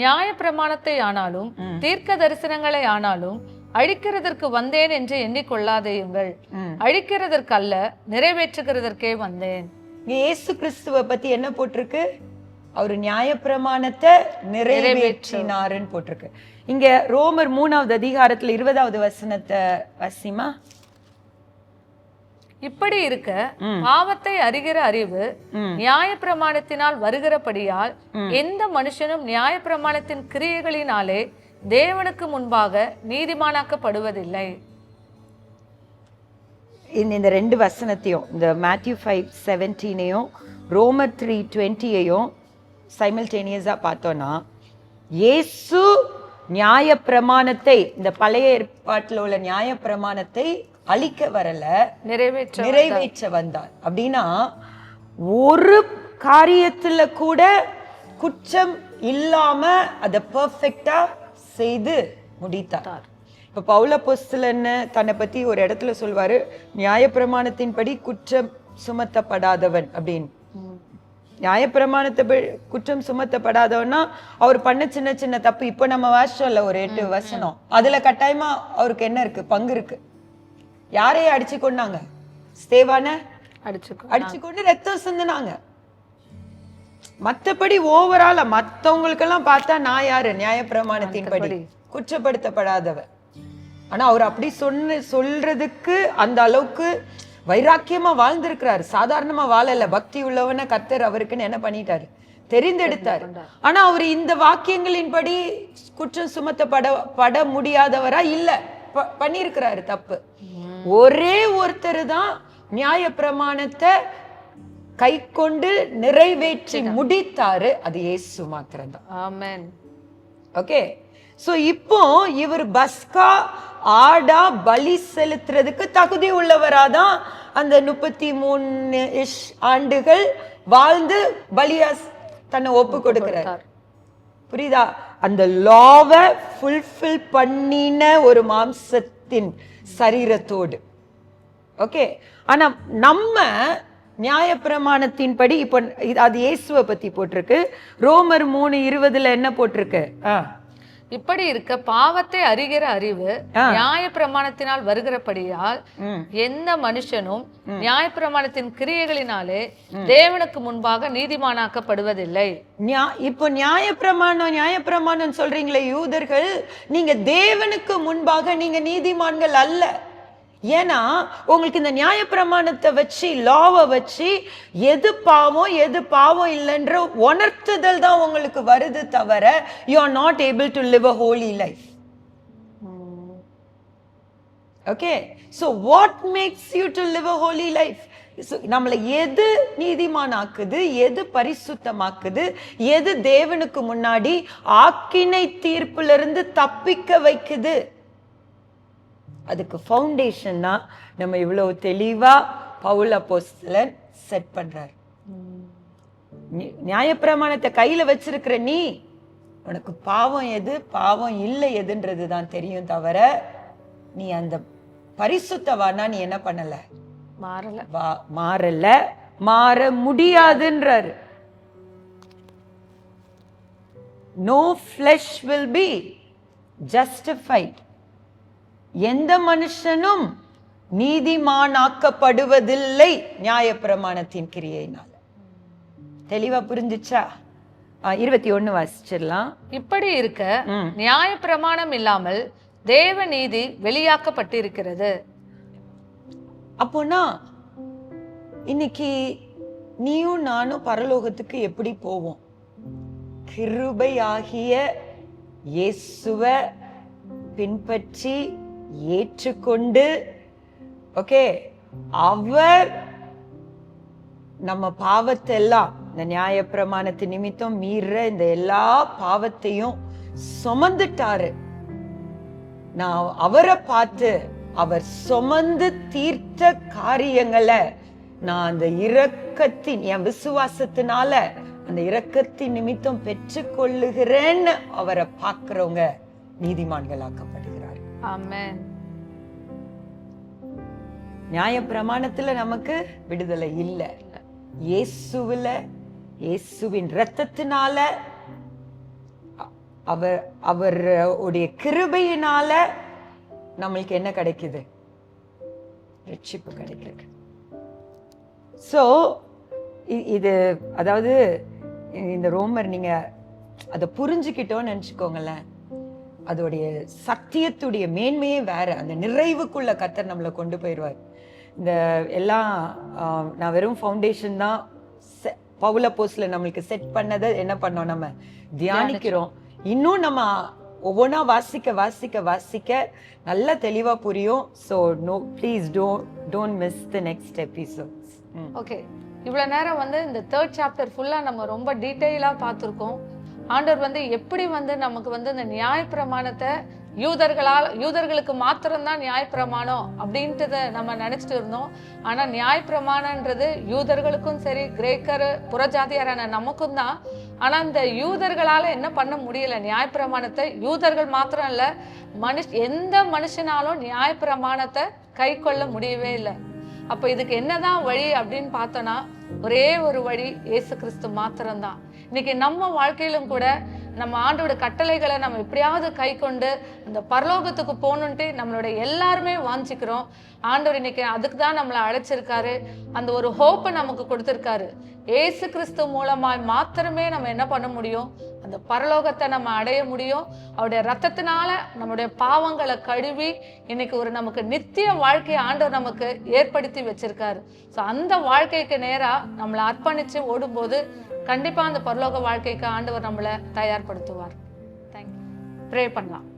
நியாயப்பிரமாணத்தை ஆனாலும் தீர்க்க தரிசனங்களை ஆனாலும் அழிக்கிறதற்கு வந்தேன் என்று எண்ணிக்கொள்ளாதேயுங்கள். அழிக்கிறதற்கு அல்ல, நிறைவேற்றுகிறதற்கே வந்தேன். இயேசு கிறிஸ்துவ பத்தி என்ன போட்டிருக்கு? அவர் நியாயப்பிரமாணத்தை நிறைவேற்றினாருன்னு போட்டிருக்கு. இங்க ரோமர் 3வது அதிகாரத்துல 20வது வசனத்தை வாசிமா. இப்படி இருக்க பாவத்தை அறிகிற அறிவு நியாயப்பிரமாணத்தினால் வருகிறபடியால் எந்த மனுஷனும் நியாயப்பிரமாணத்தின் கிரியைகளினாலே தேவனுக்கு முன்பாக நீதிமானாக்கப்படுவதில்லை. இந்த ரெண்டு வசனத்தையும், இந்த மேத்யூ 5:17 ரோமர் 3:20 சைமல்டேனியஸா பார்த்தோம்னா, இயேசு நியாயப்பிரமாணத்தை, இந்த பழைய ஏற்பாட்டில் உள்ள நியாயப்பிரமாணத்தை அழிக்க வரல, நிறைவேற்ற வந்தார். அப்படின்னா ஒரு காரியத்துல கூட குற்றம் இல்லாம அதை பெர்ஃபெக்ட்டா செய்து முடித்தார். இப்ப பவுல் அப்போஸ்தலன் தன்னை பத்தி ஒரு இடத்துல சொல்வாரு, நியாயப்பிரமாணத்தின்படி குற்றம் சுமத்தப்படாதவன் அப்படின்னு. நியாயப்பிரமாணத்தை குற்றம் சுமத்தப்படாதவன்னா அவர் பண்ண சின்ன சின்ன தப்பு. இப்ப நம்ம வாசிச்சோம்ல ஒரு 8 வசனம், அதுல கட்டாயமா அவருக்கு என்ன இருக்கு, பங்கு இருக்கு. யாரையும் அடிச்சு கொண்டாங்க? ஸ்தேவான அடிச்சு கொண்டு ரத்தம் சிந்தினாங்க. மத்தபடி ஓவரால மத்தவங்களுக்கெல்லாம் பார்த்தா நான் யாரு, நியாயப்பிரமாணத்தின் படி குற்றப்படுத்தப்படாதவர். ஆனா அவர் அப்படி சொல்றதுக்கு அந்த அளவுக்கு வைராக்கியமா வாழ்ந்திருக்கிறாரு. சாதாரணமா வாழல. பக்தி உள்ளவன கர்த்தர் அவருக்குன்னு என்ன பண்ணிட்டாரு, தெரிந்தெடுத்தாரு. ஆனா அவர் இந்த வாக்கியங்களின்படி குற்றம் சுமத்தப்பட முடியாதவரா இல்ல, பண்ணிருக்கிறாரு தப்பு. ஒரே ஒருத்தர் தான் நியாயப்பிரமாணத்தை கை கொண்டு நிறைவேற்றி முடித்தாரு, அது இயேசு மாத்திரம் தான். ஆமென். ஓகே, சோ இப்போ இவர் பஸ்கா ஆடா பலி செலுத்துறதுக்கு தகுதி உள்ளவராதான் அந்த 33 ஆண்டுகள் வாழ்ந்து பலியா தன்னை ஒப்பு கொடுக்கிறார். புரியுதா? அந்த லாவை ஃபுல்ஃபில் பண்ணின ஒரு மாம்சத்தின் சரீரத்தோடு. ஓகே, ஆனா நம்ம நியாயப்பிரமாணத்தின் படி இப்போ அது இயேசுவை பத்தி போட்டிருக்கு. ரோமர் 3:20 என்ன போட்டிருக்கு? இப்படி இருக்க பாவத்தை அறிகிற அறிவு நியாயப்பிரமாணத்தினால் வருகிறபடியால் எந்த மனுஷனும் நியாயப்பிரமாணத்தின் கிரியைகளினாலே தேவனுக்கு முன்பாக நீதிமானாக்கப்படுவதில்லை. இப்போ நியாயப்பிரமாணம் சொல்றீங்களே யூதர்கள், நீங்க தேவனுக்கு முன்பாக நீங்க நீதிமான்கள் அல்ல. ஏன்னா உங்களுக்கு இந்த நியாயப்பிரமாணத்தை வச்சு, லாவை வச்சு எது பாவம் இல்லைன்ற உணர்த்துதல் தான் உங்களுக்கு வருது தவிர you are not able to live a holy life. Okay, so what makes you to live a holy life? நம்மளை எது நீதிமானாக்குது, எது பரிசுத்தமாக்குது, எது தேவனுக்கு முன்னாடி ஆக்கினை தீர்ப்புல இருந்து தப்பிக்க வைக்குது? அதுக்கு ஃபவுண்டேஷன் தான் நம்ம இவ்வளவு தெளிவா பவுல் அப்போஸ்தலன் செட் பண்றார். நியாயப்பிரமாணத்தை கையில வச்சிருக்கிற நீ, உனக்கு பாவம் எது பாவம் இல்லை எதுன்றது தான் தெரியும் தவிர நீ அந்த பரிசுத்தவானா நீ என்ன பண்ணல, மாறல, மாற முடியாதுன்றாரு. No flesh will be justified. எந்த மனுஷனும் நீதிமானாக்கப்படுவதில்லை நியாயப்பிரமாணத்தின் கிரியையினால. தெளிவா புரிஞ்சுச்சா? 21 வாசிச்சிடலாம். இப்படி இருக்க நியாயப்பிரமாணம் இல்லாமல் தேவ நீதி வெளியாக்கப்பட்டிருக்கிறது. அப்போனா இன்னைக்கு நீயும் நானும் பரலோகத்துக்கு எப்படி போவோம்? கிருபையாகிய இயேசுவை பின்பற்றி ஏற்றுக்கொண்டு, ஓகே, அவர் நம்ம பாவத்தை எல்லாம், இந்த நியாயப்பிரமாணத்து நிமித்தம் மீற இந்த எல்லா பாவத்தையும் சுமந்துட்டாரு. நான் அவரை பார்த்து அவர் சுமந்து தீர்த்த காரியங்களை நான் அந்த இரக்கத்தின், என் விசுவாசத்தினால அந்த இரக்கத்தின் நிமித்தம் பெற்றுக்கொள்ளுகிறேன்னு அவரை பார்க்கிறவங்க நீதிமான்களாக்கப்படுகிறார். ஆமென். நியாயப்பிரமாணத்துல நமக்கு விடுதலை இல்லை. இயேசுவில, இயேசுவின் இரத்தத்தினால, அவருடைய கிருபையினால நம்மளுக்கு என்ன கிடைக்குது? ரட்சிப்பு கிடைக்குது. சோ இது, அதாவது இந்த ரோமர் நீங்க அதை புரிஞ்சுக்கிட்டோன்னு நினைச்சுக்கோங்களேன், அதோடைய சத்தியத்துடைய மேன்மையே வேற. அந்த நிறைவுக்குள்ள கர்த்தர் நம்மளை கொண்டு போயிடுவார். இந்த எல்லாம் நான் வெறும் ஃபவுண்டேஷன் தான் பவுல் அப்போஸ்தலர் நம்மளுக்கு செட் பண்ணதை என்ன பண்ணோம், நம்ம தியானிக்கிறோம். இன்னும் நம்ம ஒவ்வொன்றா வாசிக்க வாசிக்க வாசிக்க நல்லா தெளிவா புரியும். So no, please don't miss the next episodes. Okay, இவ்வளவு நேரம் வந்து இந்த 3rd சாப்டர் ஃபுல்லா நம்ம ரொம்ப டீட்டெயிலா பார்த்துருக்கோம். ஆண்டவர் எப்படி நமக்கு இந்த நியாயப்பிரமாணத்தை யூதர்களுக்கு மாத்திரம்தான் நியாயப்பிரமாணம் அப்படின்ட்டு நம்ம நினைச்சிட்டு இருந்தோம். ஆனா நியாயப்பிரமாணன்றது யூதர்களுக்கும் சரி, கிரேக்கர் புறஜாதியாரான நமக்கும் தான். ஆனா இந்த யூதர்களால என்ன பண்ண முடியல? நியாயப்பிரமாணத்தை யூதர்கள் மாத்திரம் இல்ல, எந்த மனுஷனாலும் நியாயப்பிரமாணத்தை கை கொள்ள முடியவே இல்லை. அப்ப இதுக்கு என்னதான் வழி அப்படின்னு பார்த்தோம்னா, ஒரே ஒரு வழி, இயேசு கிறிஸ்து மாத்திரம்தான். இன்னைக்கு நம்ம வாழ்க்கையிலும் கூட நம்ம ஆண்டோட கட்டளைகளை நம்ம எப்படியாவது கை கொண்டு அந்த பரலோகத்துக்கு போகணுன்ட்டு நம்மளோட எல்லாருமே வாஞ்சிக்கிறோம். ஆண்டவர் இன்னைக்கு அதுக்கு தான் நம்மளை அழைச்சிருக்காரு. அந்த ஒரு ஹோப்பை நமக்கு கொடுத்துருக்காரு. ஏசு கிறிஸ்து மூலமாய் மாத்திரமே நம்ம என்ன பண்ண முடியும்? அந்த பரலோகத்தை நம்ம அடைய முடியும். அவருடைய ரத்தத்தினால நம்முடைய பாவங்களை கழுவி இன்னைக்கு ஒரு நமக்கு நித்திய வாழ்க்கையை ஆண்டவர் நமக்கு ஏற்படுத்தி வச்சிருக்காரு. ஸோ அந்த வாழ்க்கைக்கு நேரா நம்மளை அர்ப்பணிச்சு ஓடும்போது கண்டிப்பா அந்த பரலோக வாழ்க்கைக்கு ஆண்டவர் நம்மளை தயார்படுத்துவார். தேங்க்யூ. ப்ரே பண்ணலாம்.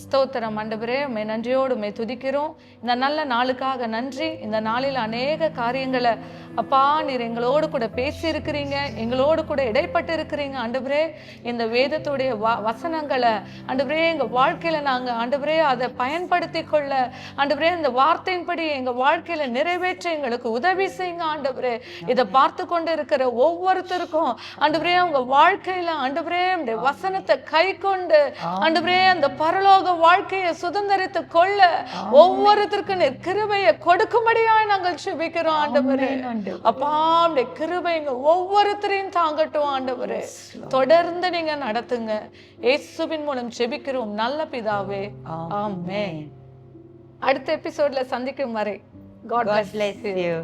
ஸ்தோத்திரம் ஆண்டவரே, உம்மை நன்றியோடு உம்மை துதிக்கிறோம். இந்த நல்ல நாளுக்காக நன்றி. இந்த நாளில் அநேக காரியங்களை அப்பா நீர் எங்களோடு கூட பேசி இருக்கிறீங்க, எங்களோடு கூட இடைப்பட்டு இருக்கிறீங்க. ஆண்டவரே, இந்த வேதத்துடைய வசனங்களை ஆண்டவரே எங்க வாழ்க்கையில நாங்க ஆண்டவரே அதை பயன்படுத்தி கொள்ள ஆண்டவரே இந்த வார்த்தையின்படி எங்க வாழ்க்கையில நிறைவேற்ற எங்களுக்கு உதவி செய்யுங்க. ஆண்டவரே, இதை பார்த்து கொண்டு இருக்கிற ஒவ்வொருத்தருக்கும் ஆண்டவரே உங்க வாழ்க்கையில ஆண்டவரே வசனத்தை கை கொண்டு ஆண்டவரே அந்த பரலோக வாழ்க்கையை சுதந்திரித்து கொள்ள ஒவ்வொருத்தருக்கும் கிருபையை கொடுக்கும்படியாய் நாங்கள் ஜெபிக்கிறோம். ஆண்டவரே அப்பா உம்முடைய கிருபை எங்க ஒவ்வொருத்தரையும் தாங்கட்டும். ஆண்டவரே, தொடர்ந்து நீங்க நடத்துங்க. இயேசுவின் மூலம் ஜெபிக்கிறோம் நல்ல பிதாவே, ஆமென். அடுத்த எபிசோட்ல சந்திக்கும் வரை God bless you.